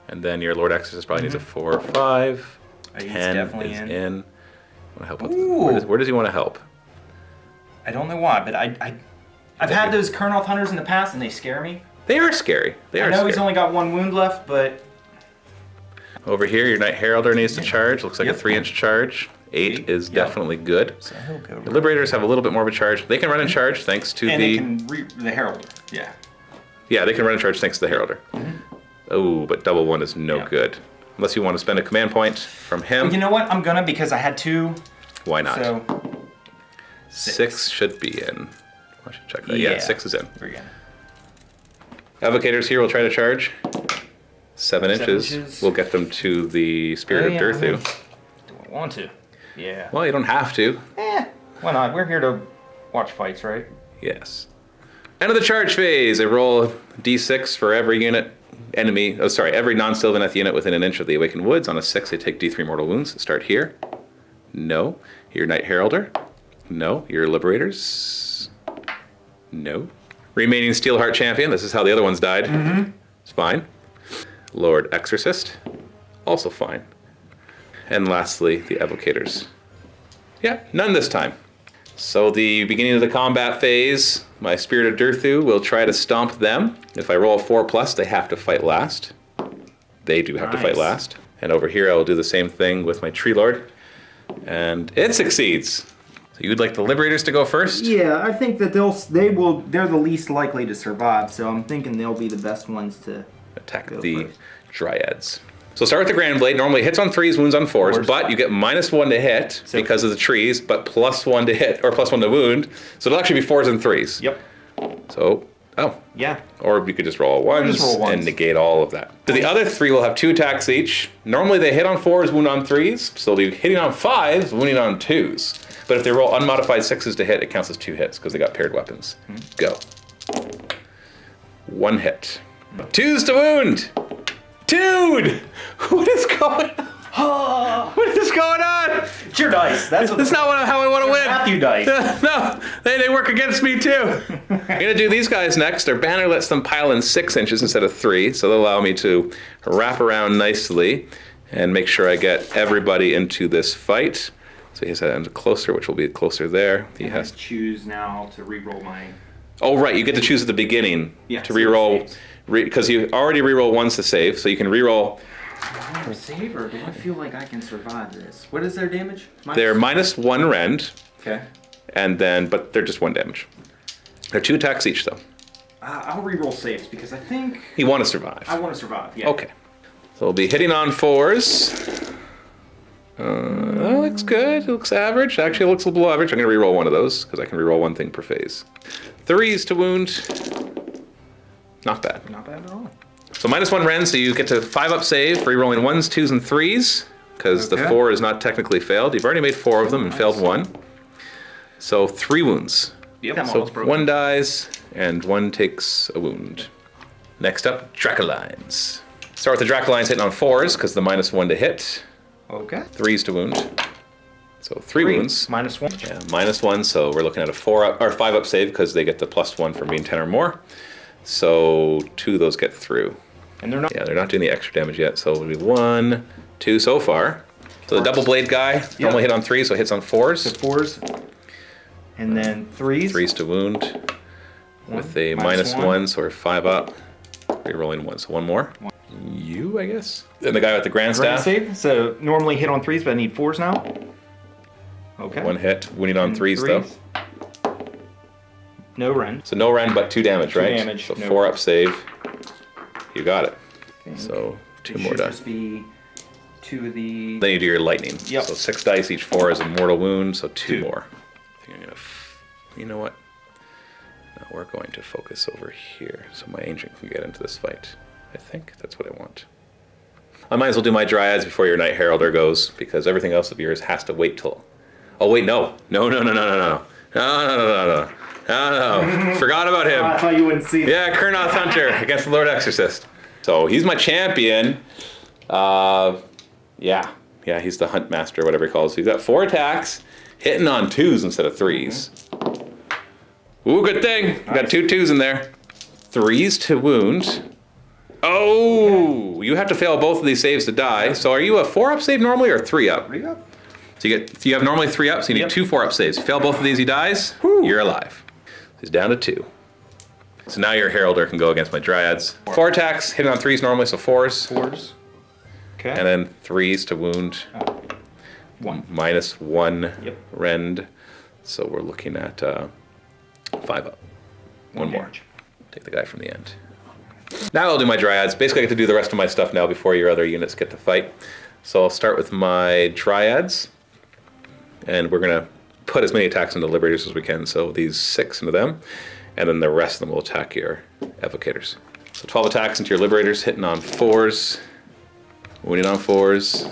And then your Lord Exorcist probably needs a 4 or 5. He's 10 definitely is in. in. Want to help with Ooh. where does he want to help? I don't know why, but I've had those Kurnoth Hunters in the past, and they scare me. They are scary. They I are know scary. he's only got 1 wound left, but Over here, your Knight Heralder needs to charge. Looks like Yep. a 3-inch charge. 8 is Yep. definitely good. so he'll go. The Liberators have a little bit more of a charge. They can run in charge thanks to and the... they can the Herald. Yeah. Yeah, they can run in charge thanks to the Heralder. Oh, but double 1 is no Yeah. good. Unless you want to spend a command point from him. Well, you know what? I'm gonna because I had 2. Why not? So 6 should be in. I should check that. Yeah, Yeah. 6 is in. we're good. Evocators here will try to charge. 7 inches. inches. Will get them to the Spirit of Durthu. Do I want to? Yeah. Well, you don't have to. Why not? We're here to watch fights, right? Yes. End of the charge phase. I roll d6 for every unit enemy. Oh, sorry, every non-Sylvaneth unit within an inch of the Awakened Woods. On a 6, they take d3 mortal wounds. Start here. No. Your Knight Heralder. No. Your Liberators. No. Remaining Steelheart Champion. This is how the other ones died. It's fine. Lord Exorcist. Also fine. And lastly, the Evocators. Yeah, none this time. So the beginning of the combat phase, my Spirit of Durthu will try to stomp them. If I roll a 4+, they have to fight last. they do have to fight Nice. last. And over here, I will do the same thing with my Tree Lord. And it succeeds. So you'd like the Liberators to go first? Yeah, I think that they're the least likely to survive, so I'm thinking they'll be the best ones to Attack go the first. Dryads. So start with the Grand Blade. Normally hits on 3s, wounds on 4s, but you get -1 to hit because of the trees, but +1 to hit, or +1 to wound. So it'll actually be 4s and 3s. Yep. So, Yeah. or you could just roll ones, just roll ones. and negate all of that. So the other 3 will have 2 attacks each. Normally they hit on 4s, wound on 3s, so they'll be hitting on 5s, wounding on 2s. But if they roll unmodified 6s to hit, it counts as 2 hits because they got paired weapons. Go. 1 hit. 2s to wound! Dude! What is going on? What is going on? It's your dice. That's not how I want to win. Matthew dice. No, they work against me too. I'm gonna do these guys next. Their banner lets them pile in 6 inches instead of 3, so they'll allow me to wrap around nicely and make sure I get everybody into this fight. So he has that end closer, which will be closer there. He has. Choose now to re-roll my. Oh right, you get to choose at the beginning Yeah, to re-roll, because you already re-roll once to save, so you can re-roll. Save, or do I feel like I can survive this? What is their damage? They're -1 rend, Okay. and then but they're just 1 damage. They're 2 attacks each though. I'll re-roll saves because I think You want to survive. I want to survive. Yeah. Okay. So we'll be hitting on 4s. That looks good. It looks average. Actually, it looks a little below average. I'm going to reroll one of those because I can reroll one thing per phase. 3s to wound. Not bad. Not bad at all. So -1 rend, so you get to 5-up save, rerolling 1s, 2s, and 3s because the Okay. 4 is not technically failed. You've already made 4 of them and failed 1. So 3 wounds. Yep. That So model's broken. 1 dies and 1 takes a wound. Next up, Dracolines. Start with the Dracolines hitting on 4s because the -1 to hit. Okay. 3s to wound. So 3 wounds. -1. Yeah, -1, so we're looking at a 4-up or 5-up save because they get the +1 from being 10 or more. So 2 of those get through. And they're not. Yeah, they're not doing the extra damage yet, so it'll be 1, 2 so far. So the double blade guy normally hit on 3s, so hits on 4s. 4s. And then 3s. 3s to wound with a -1. -1, so we're 5 up. Rerolling 1, so 1 more. You, I guess. And the guy with the grand Grand staff. save. So normally hit on 3s, but I need 4s now. Okay. 1 hit, winning on And 3s though. No rend. So no rend, but 2 damage, right? damage, So no 4-up save. You got it. So 2 It more should dice. just be 2 of the. Then you do your lightning. Yep. So 6 dice, each 4 is a mortal wound, so 2 2. more. I think I'm gonna. You know what? No, we're going to focus over here so my ancient can get into this fight. I think that's what I want. I might as well do my Dryads before your Knight Heralder goes, because everything else of yours has to wait till. Oh wait, no. No. Forgot about him. I thought you wouldn't see that. Yeah, Kurnoth Hunter against the Lord Exorcist. So he's my champion. Yeah, he's the Hunt Master, whatever he calls. He's got 4 attacks, hitting on 2s instead of 3s. Ooh, good thing. You got 2 2s in there. 3s to wound. Oh, you have to fail both of these saves to die. So are you a 4-up save normally or 3-up? 3-up. So you have normally 3-up, so you need 2 4-up saves. You fail both of these, he dies. You're alive. He's down to 2. So now your Heralder can go against my Dryads. 4 attacks, hitting on 3s normally, so 4s. 4s. Okay. And then 3s to wound. 1. -1 Yep. rend. So we're looking at 5-up. 1 more. damage. Take the guy from the end. Now I'll do my Dryads. Basically, I get to do the rest of my stuff now before your other units get to fight. So I'll start with my Dryads. And we're going to put as many attacks into Liberators as we can. So these 6 into them. And then the rest of them will attack your Evocators. So 12 attacks into your Liberators, hitting on 4s. Winning on 4s.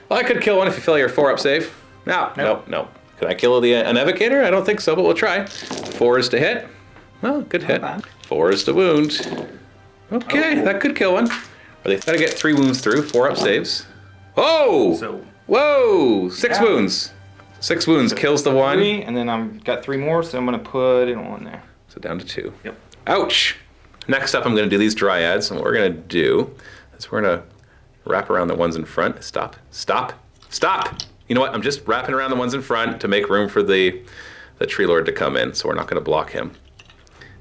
Well, I could kill one if you fail your 4-up save. No. Can I kill an Evocator? I don't think so, but we'll try. 4s to hit. Well, good hit. 4s to wound. Okay, that could kill one. Or they gotta get 3 wounds through, 4-up saves. Oh! So Whoa! 6 wounds. 6 wounds kills the 1. 3, and then I've got 3 more, so I'm gonna put it on there. So down to 2. Yep. Ouch! Next up, I'm gonna do these Dryads, and what we're gonna do is we're gonna wrap around the ones in front. Stop! You know what? I'm just wrapping around the ones in front to make room for the Tree Lord to come in, so we're not gonna block him.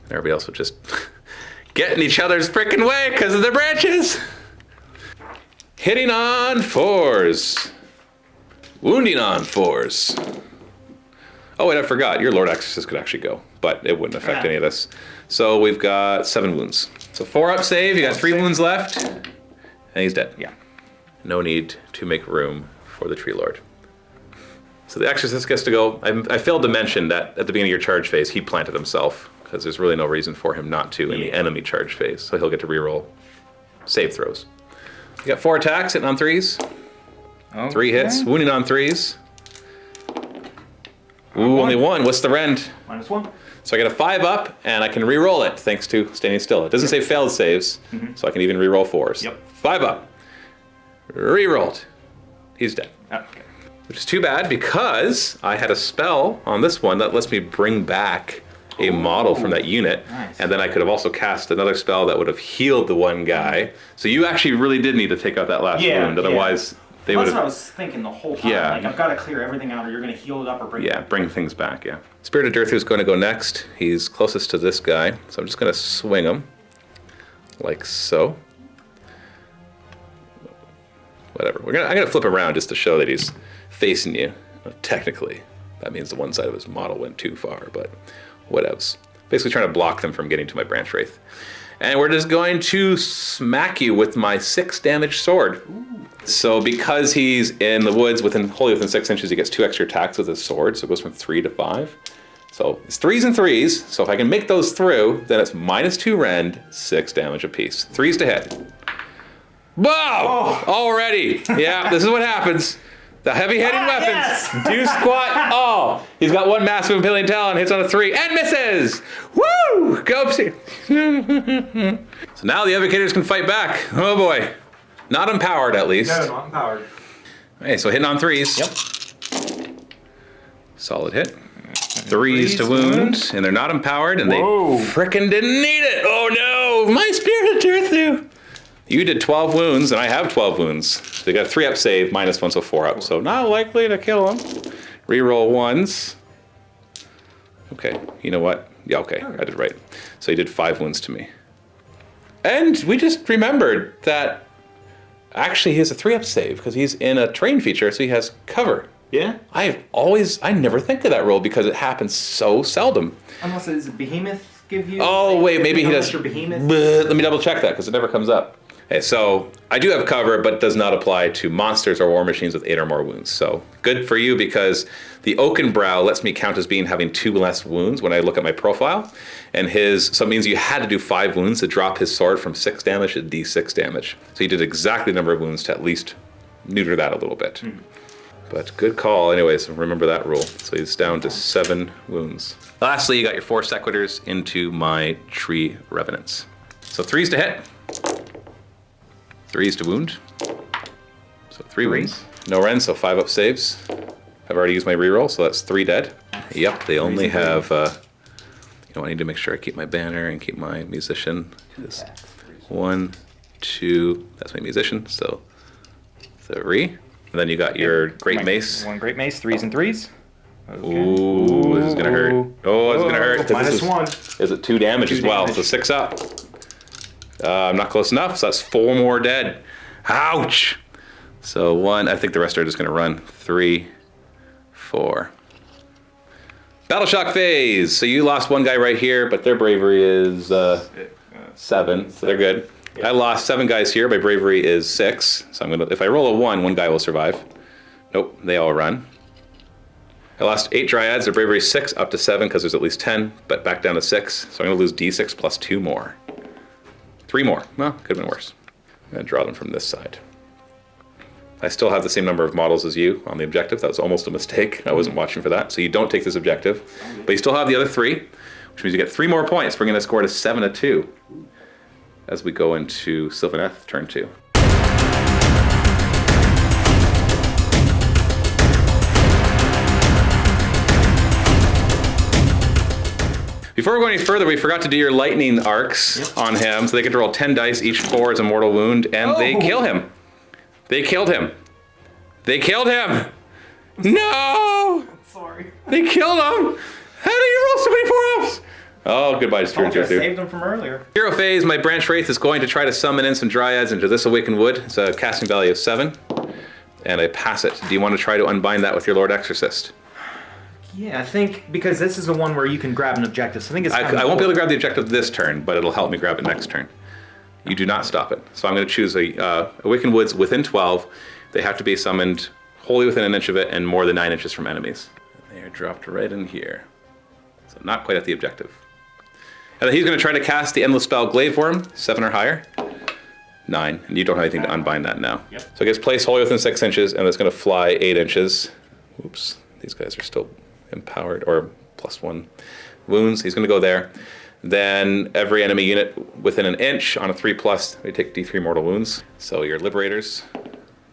And everybody else will just getting each other's frickin' way because of their branches. Hitting on 4s. Wounding on 4s. Oh, wait, I forgot. Your Lord Exorcist could actually go, but it wouldn't affect any of this. So we've got 7 wounds. So 4 up save, you got 3 wounds left, and he's dead. Yeah. No need to make room for the Tree Lord. So the Exorcist gets to go. I failed to mention that at the beginning of your charge phase, he planted himself, because there's really no reason for him not to in the enemy charge phase. So he'll get to reroll save throws. You got 4 attacks, hitting on 3s. Okay. 3 hits, wounding on 3s. Ooh, only 1. What's the rend? -1. So I get a 5 up, and I can re-roll it thanks to standing still. It doesn't say failed saves, so I can even re-roll 4s. Yep. 5 up. Re-rolled. He's dead. Okay. Which is too bad because I had a spell on this one that lets me bring back a model from that unit, nice. and then I could have also cast another spell that would have healed the one guy. So you actually really did need to take out that last wound, otherwise they would That's what I have. was thinking the whole time. Yeah. Like, I've got to clear everything out or you're going to heal it up or bring it Yeah, back. bring things back, yeah. Spirit of Dirthu is going to go next. He's closest to this guy, so I'm just going to swing him, like so. Whatever. I'm going to flip around just to show that he's facing you. Technically, that means the one side of his model went too far, but whatevs. Basically trying to block them from getting to my Branch Wraith. And we're just going to smack you with my 6 damage sword. Ooh. So because he's in the woods wholly within 6 inches, he gets 2 extra attacks with his sword, so it goes from 3 to 5. So it's 3s and 3s, so if I can make those through, then it's -2 rend, 6 damage apiece. 3s to hit. Whoa! Oh. Already. Yeah, this is what happens. The heavy-hitting weapons yes! do squat. Oh, he's got 1 massive impaling talon, hits on a 3, and misses! Woo! Go. So now the Evocators can fight back. Oh boy. Not empowered, at least. No, not empowered. Okay, so hitting on 3s. Yep. Solid hit. 3s to wound, and they're not empowered, and Whoa. they frickin' didn't need it. Oh no, my Spirit of Dirthu. You did 12 wounds, and I have 12 wounds. So you got a 3 up save, -1, so 4 up. So not likely to kill him. Reroll 1s. Okay, you know what? Yeah, okay, I did right. So he did 5 wounds to me. And we just remembered that actually he has a 3 up save because he's in a terrain feature, so he has cover. Yeah? I never think of that roll because it happens so seldom. Unless it's a Behemoth give you... Oh, wait, maybe he does. Your Behemoth. Let me double check that because it never comes up. Okay, so I do have cover, but it does not apply to monsters or war machines with 8 or more wounds. So good for you because the Oaken Brow lets me count as having 2 less wounds when I look at my profile. And so it means you had to do 5 wounds to drop his sword from 6 damage to D6 damage. So he did exactly the number of wounds to at least neuter that a little bit. But good call. Anyways, remember that rule. So he's down to 7 wounds. Lastly, you got your 4 Sequitors into my Tree Revenants. So 3s to hit. 3s to wound. So 3 wounds. No rend, so 5 up saves. I've already used my reroll, so that's 3 dead. Yep, they only have... I need to make sure I keep my banner and keep my musician. 1, 2, that's my musician, so 3. And then you got your Great Mace. 1 Great Mace, 3s and 3s. Okay. Ooh, this is gonna hurt. Oh, this is gonna hurt. -1. Is it 2 damage as well? damage. So 6 up. I'm not close enough, so that's 4 more dead. Ouch! So 1, I think the rest are just gonna run. 3, 4. Battle Shock phase. So you lost 1 guy right here, but their bravery is 7, so they're good. I lost 7 guys here. My bravery is 6. So if I roll a 1 guy will survive. Nope, they all run. I lost 8 Dryads. Their bravery is 6 up to 7 because there's at least 10, but back down to 6. So I'm gonna lose D6 plus 2 more. 3 more. Well, could have been worse. I'm gonna draw them from this side. I still have the same number of models as you on the objective. That was almost a mistake. I wasn't watching for that. So you don't take this objective, but you still have the other 3, which means you get 3 more points, bringing the score to 7-2 as we go into Sylvaneth turn 2. Before we go any further, we forgot to do your lightning arcs on him, so they get to roll 10 dice, each 4 is a mortal wound, and they kill him. They killed him. They killed him. No! Sorry. They killed him. How do you roll so many 4-ups? Oh, goodbye, just I 2 2. saved them from earlier. Hero phase, my Branch Wraith is going to try to summon in some Dryads into this Awakened Wood. It's a casting value of 7. And I pass it. Do you want to try to unbind that with your Lord Exorcist? Yeah, I think because this is the one where you can grab an objective. So I think it's I won't be able to grab the objective this turn, but it'll help me grab it next turn. You do not stop it. So I'm going to choose a Awakened Woods within 12. They have to be summoned wholly within an inch of it and more than 9 inches from enemies. They are dropped right in here. So not quite at the objective. And then he's going to try to cast the Endless Spell Glaveworm, 7 or higher. 9, and you don't have anything to unbind that now. Yep. So it gets placed wholly within 6 inches, and it's going to fly 8 inches. Oops, these guys are still empowered, or +1 wounds. He's going to go there. Then every enemy unit within an inch on a 3+, they take D3 mortal wounds. So your Liberators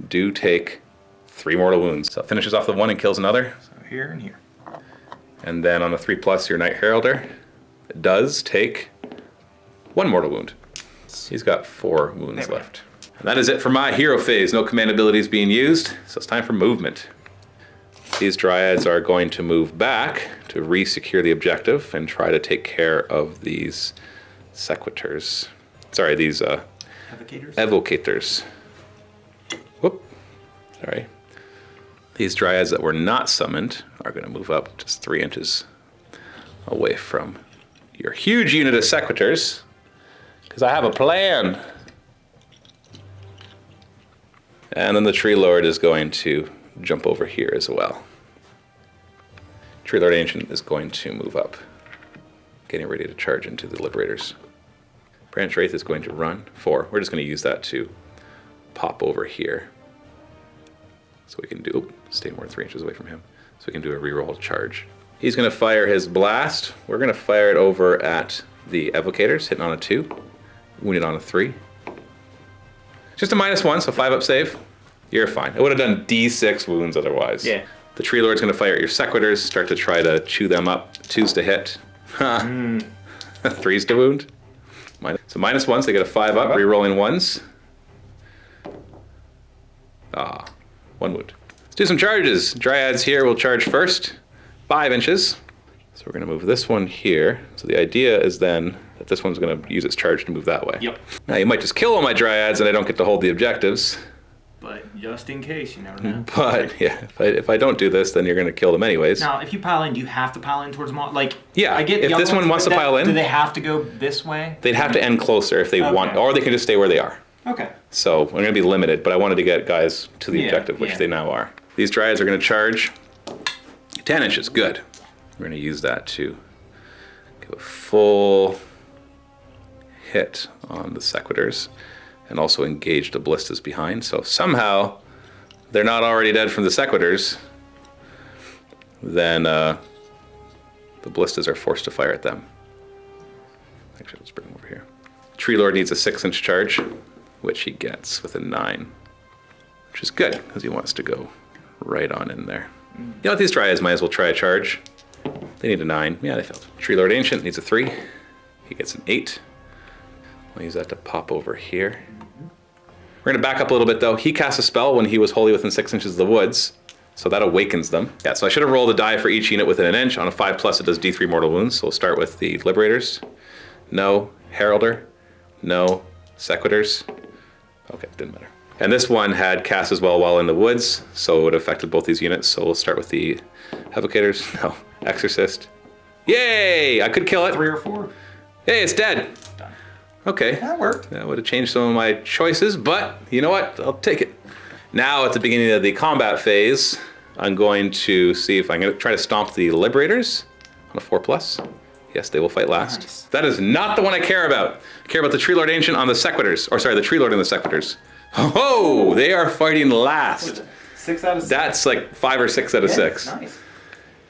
do take 3 mortal wounds. So it finishes off the one and kills another. So here and here. And then on a 3+, your Knight Heralder does take 1 mortal wound. He's got 4 wounds left. And that is it for my hero phase. No command abilities being used, so it's time for movement. These Dryads are going to move back to re-secure the objective and try to take care of these Sequitors. Sorry, these Evocators. Whoop. Sorry. These Dryads that were not summoned are going to move up just 3 inches away from your huge unit of Sequitors. Because I have a plan. And then the Tree Lord is going to jump over here as well. Tree Lord Ancient is going to move up, getting ready to charge into the Liberators. Branch Wraith is going to run 4. We're just going to use that to pop over here. So we can do, stay more than 3 inches away from him. So we can do a reroll charge. He's going to fire his blast. We're going to fire it over at the Evocators, hitting on a 2. Wounded on a 3. Just a -1, so 5 up save. You're fine. I would have done D6 wounds otherwise. Yeah. The Tree Lord's going to fire at your Sequitors, start to try to chew them up. 2s to hit. 3s to wound. So -1, so they get a 5 up, re-rolling 1s. 1 wound. Let's do some charges. Dryads here will charge first. 5 inches. So we're going to move this one here. So the idea is then that this one's going to use its charge to move that way. Yep. Now you might just kill all my Dryads and I don't get to hold the objectives. But just in case, you never know. But yeah, if I don't do this, then you're going to kill them anyways. Now, if you pile in, do you have to pile in towards like? Yeah. I get if the this other one wants to pile in, do they have to go this way? They'd have to end closer if they want, or they can just stay where they are. Okay. So we're going to be limited, but I wanted to get guys to the objective, which they now are. These Dryads are going to charge 10 inches. Good. We're going to use that to give a full hit on the Sequitors and also engage the Ballistas behind. So if somehow they're not already dead from the Sequitors, then the Ballistas are forced to fire at them. Actually, let's bring them over here. Tree Lord needs a 6-inch charge, which he gets with a 9, which is good because he wants to go right on in there. You know what, these Dryads might as well try a charge. They need a 9. Yeah, they failed. Tree Lord Ancient needs a 3. He gets an 8. I'll use that to pop over here. We're going to back up a little bit though. He cast a spell when he was wholly within 6 inches of the woods, so that awakens them. Yeah, so I should have rolled a die for each unit within an inch. On a 5+, it does D3 mortal wounds. So we'll start with the Liberators. No. Heralder. No. Sequitors. Okay, didn't matter. And this one had cast as well while in the woods, so it would have affected both these units. So we'll start with the Evocators. No. Exorcist. Yay! I could kill it. 3 or 4. Hey, it's dead. Done. Okay. That worked. That would have changed some of my choices, but you know what? I'll take it. Now, at the beginning of the combat phase, I'm going to see if I'm going to try to stomp the Liberators on a 4+. Yes, they will fight last. Nice. That is not the one I care about. I care about the Tree Lord Ancient on the Sequitors. Or sorry, the Tree Lord and the Sequitors. Oh, they are fighting last. 6 out of 6. That's like 5 or 6 out of 6. Nice.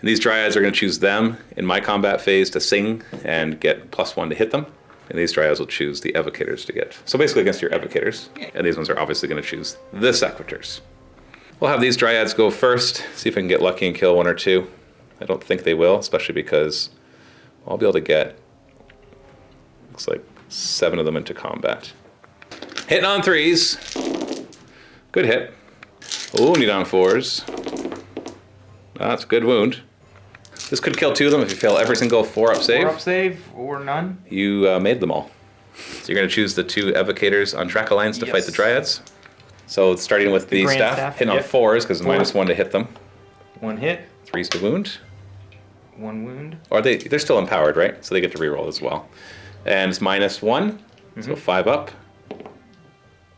And these Dryads are going to choose them in my combat phase to sing and get +1 to hit them. And these Dryads will choose the Evocators to get. So basically against your Evocators. And these ones are obviously going to choose the Sequitors. We'll have these Dryads go first, see if I can get lucky and kill 1 or 2. I don't think they will, especially because I'll be able to get, looks like 7 of them into combat. Hitting on 3s. Good hit. Wounding on 4s. That's a good wound. This This could kill 2 of them if you fail every single 4-up save. 4-up save or none. You made them all. So you're going to choose the 2 evocators on track alliance to fight the Dryads. So starting with the Grand staff, Staff, hitting on yep. 4s because -1 to hit them. 1 hit, 3s to wound. 1 wound. Or they're still empowered, right? So they get to reroll as well. And it's -1, so 5 up.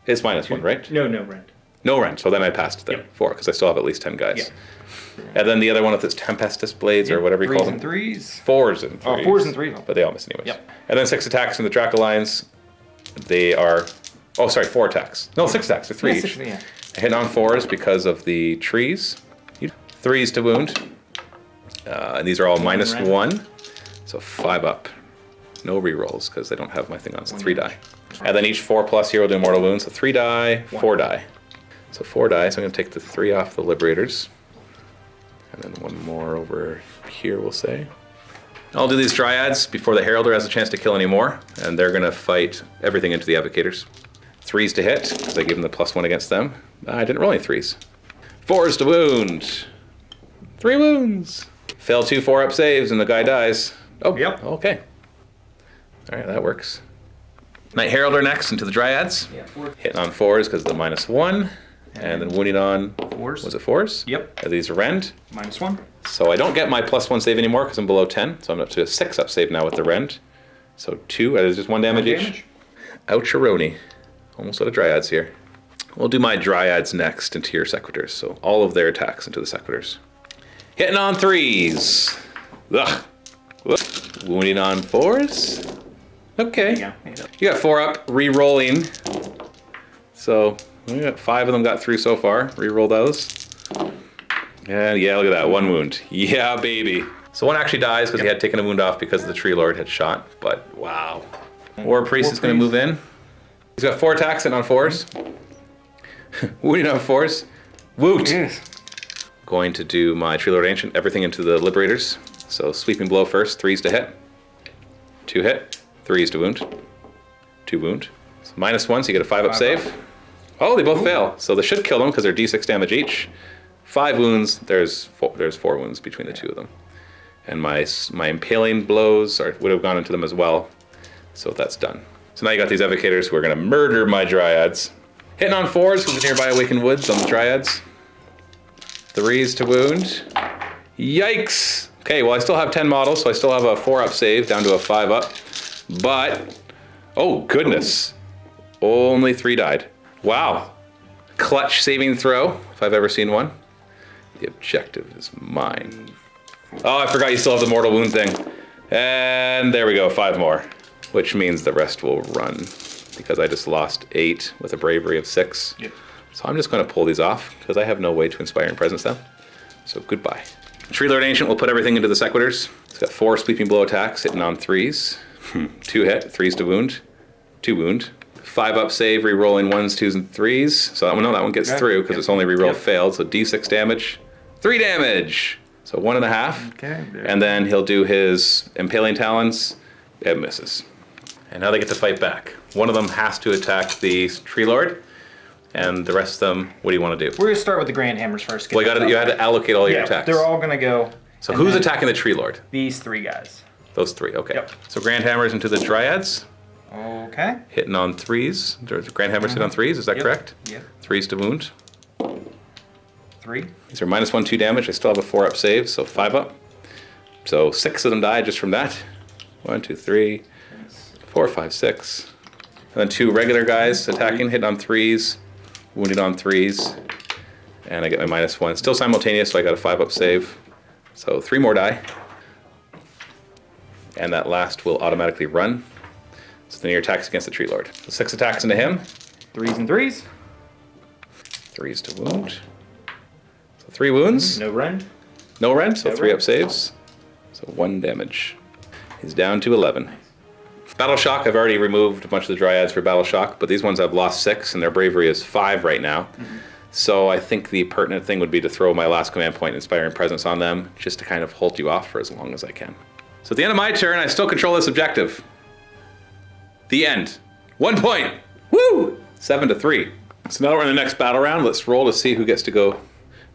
It's -1, right? No rend. No rend, so then I passed the 4 because I still have at least 10 guys. Yep. And then the other one with its Tempestus Blades or whatever you call them. 3s. 4s and 3s. Oh, 4s and 3s. But they all miss anyways. Yep. And then 6 attacks from the Drac Alliance. They are... Oh, sorry, 4 attacks. No, 6 attacks. They're 3 Yeah, each. 6, yeah. Hitting on 4s because of the trees. 3s to wound. And these are all -1. So 5 up. No rerolls because they don't have my thing on. So 3 die. And then each 4+ hero do mortal wounds. So 3 die, 4 die. So 4 die. So I'm going to take the 3 off the Liberators. And then 1 more over here, we'll say. I'll do these Dryads before the Heralder has a chance to kill any more. And they're going to fight everything into the Evocators. 3s to hit, because I gave them the +1 against them. I didn't roll any 3s. 4s to wound. 3 wounds. Fail 2 4-up saves and the guy dies. Oh, Yep. Okay. All right, that works. Knight Heralder next into the Dryads. Yeah, 4. Hitting on 4s because of the -1. And then wounding on... 4s. Was it 4s? Yep. Are these rend? -1. So I don't get my +1 save anymore because I'm below 10. So I'm up to a 6-up save now with the rend. So 2, that is just 1 damage each. Oucharoni. Almost out of Dryads here. We'll do my Dryads next into your Sequitors. So all of their attacks into the Sequitors. Hitting on 3s. Ugh. Ugh. Wounding on 4s. Okay. There you go. You got 4-up, re-rolling. So we got 5 of them got through so far. Re-roll those. And yeah, look at that, 1 wound. Yeah, baby. So 1 actually dies because he had taken a wound off because the Tree Lord had shot. But wow. War Priest is going to move in. He's got 4 attacks and on 4s. Wounding on 4s. Woot! Yes. Going to do my Tree Lord Ancient, everything into the Liberators. So sweeping blow first, 3s to hit. 2 hit, 3s to wound. 2 wound. So -1, so you get a 5-up save. Oh, they both fail. So they should kill them because they're d6 damage each. 5 wounds, there's 4 wounds between the 2 of them. And my impaling blows would have gone into them as well. So that's done. So now you got these Evocators who are going to murder my Dryads. Hitting on 4s because the nearby Awakened Woods on the Dryads. 3s to wound. Yikes! Okay, well I still have 10 models, so I still have a 4-up save down to a 5-up. But, oh goodness, only 3 died. Wow. Clutch saving throw, if I've ever seen one. The objective is mine. Oh, I forgot you still have the mortal wound thing. And there we go, 5 more. Which means the rest will run. Because I just lost 8 with a bravery of 6. Yep. So I'm just going to pull these off, because I have no way to inspire and presence them. So goodbye. Tree Lord Ancient will put everything into the Sequitors. It's got 4 sweeping blow attacks, hitting on 3s. 2 hit, 3s to wound. 2 wound. 5-up save, re-rolling 1s, 2s, and 3s. So that one gets through, because it's only re-roll failed. So d6 damage. 3 damage! So 1.5. Okay. And then he'll do his Impaling Talons. It misses. And now they get to fight back. One of them has to attack the Tree Lord. And the rest of them, what do you want to do? We're going to start with the Grand Hammers first. Well, you had to allocate all your attacks. They're all going to go. So who's attacking the Tree Lord? These 3 guys. Those 3, okay. Yep. So Grand Hammers into the Dryads. Okay. Hitting on 3s. Grand Hammers hit on 3s, is that correct? Yep. 3s to wound. 3. These are -1, 2 damage. I still have a 4-up save, so 5-up. So 6 of them died just from that. 1, 2, 3, 4, 5, 6. And then 2 regular guys attacking, hitting on 3s, wounded on 3s. And I get my -1. Still simultaneous, so I got a 5-up save. So 3 more die. And that last will automatically run. So then your attacks against the Tree Lord. So 6 attacks into him. 3s and 3s. 3s to wound. So 3 wounds. No rend. No rend, so No 3-up rend. saves. So 1 damage. He's down to 11. Battle Shock, I've already removed a bunch of the Dryads for Battle Shock, but these ones I've lost 6 and their bravery is 5 right now. So I think the pertinent thing would be to throw my last command point, Inspiring Presence, on them, just to kind of hold you off for as long as I can. So at the end of my turn, I still control this objective. The end. 1 point. Woo! 7-3. So now we're in the next battle round. Let's roll to see who gets to go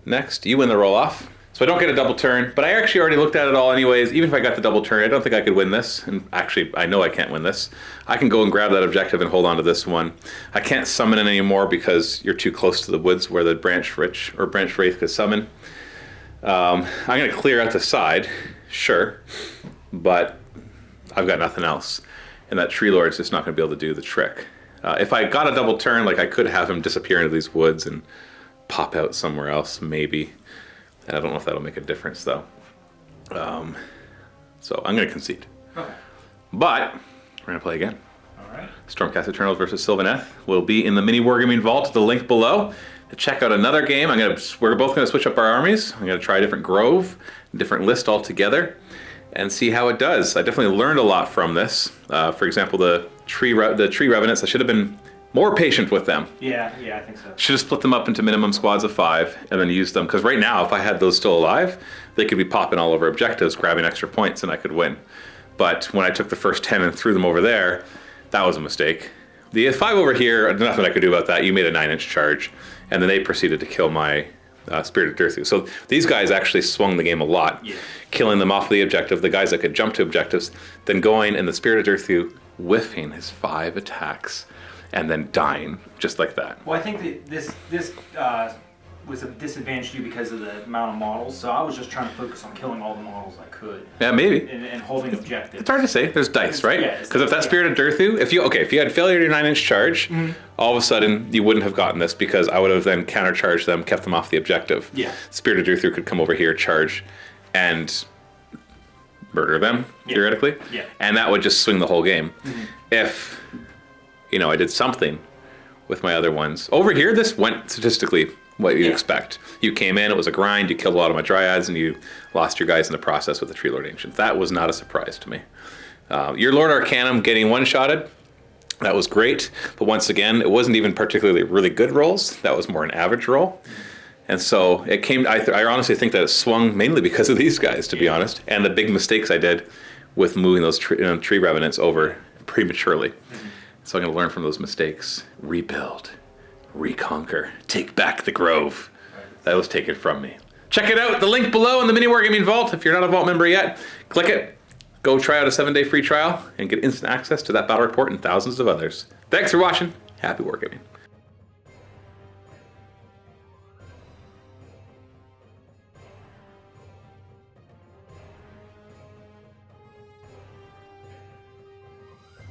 next. You win the roll off. So I don't get a double turn, but I actually already looked at it all anyways. Even if I got the double turn, I don't think I could win this. And actually, I know I can't win this. I can go and grab that objective and hold on to this one. I can't summon it anymore because you're too close to the woods where the Branch Wraith could summon. I'm going to clear out the side, sure, but I've got nothing else. And that Tree Lord's just not going to be able to do the trick. If I got a double turn, like I could have him disappear into these woods and pop out somewhere else, maybe. And I don't know if that'll make a difference, though. So I'm going to concede. Okay. But we're going to play again. All right. Stormcast Eternals versus Sylvaneth will be in the MiniWarGaming Vault, the link below. To check out another game, we're both going to switch up our armies. I'm going to try a different grove, different list altogether, and see how it does. I definitely learned a lot from this. For example, the tree revenants, I should have been more patient with them. Yeah, I think so. Should have split them up into minimum squads of 5 and then used them. Because right now, if I had those still alive, they could be popping all over objectives, grabbing extra points, and I could win. But when I took the first 10 and threw them over there, that was a mistake. The 5 over here, nothing I could do about that. You made a 9-inch charge, and then they proceeded to kill my Spirited Dirthu. So these guys actually swung the game a lot, killing them off the objective, the guys that could jump to objectives, then going and the Spirited Dirthu whiffing his 5 attacks, and then dying just like that. Well, I think that this was a disadvantage to you because of the amount of models, so I was just trying to focus on killing all the models I could. Yeah, maybe. And holding objectives. It's hard to say. There's dice, right? Yeah, Because if that Spirited Dirthu, if you had failure to your 9-inch charge, all of a sudden you wouldn't have gotten this because I would have then countercharged them, kept them off the objective. Yeah. Spirited Dirthu could come over here, charge, and murder them, theoretically. Yeah. And that would just swing the whole game. If, I did something with my other ones. Over here, this went statistically what you'd expect. You came in, it was a grind, you killed a lot of my Dryads, and you lost your guys in the process with the Tree Lord Ancient. That was not a surprise to me. Your Lord Arcanum getting one-shotted, that was great, but once again, it wasn't even particularly really good rolls. That was more an average roll. And so it came, I honestly think that it swung mainly because of these guys, to be honest, and the big mistakes I did with moving those tree revenants over prematurely. So I'm going to learn from those mistakes. Rebuild. Reconquer. Take back the grove. That was taken from me. Check it out. The link below in the MiniWarGaming Vault. If you're not a Vault member yet, click it. Go try out a 7-day free trial and get instant access to that battle report and thousands of others. Thanks for watching. Happy wargaming.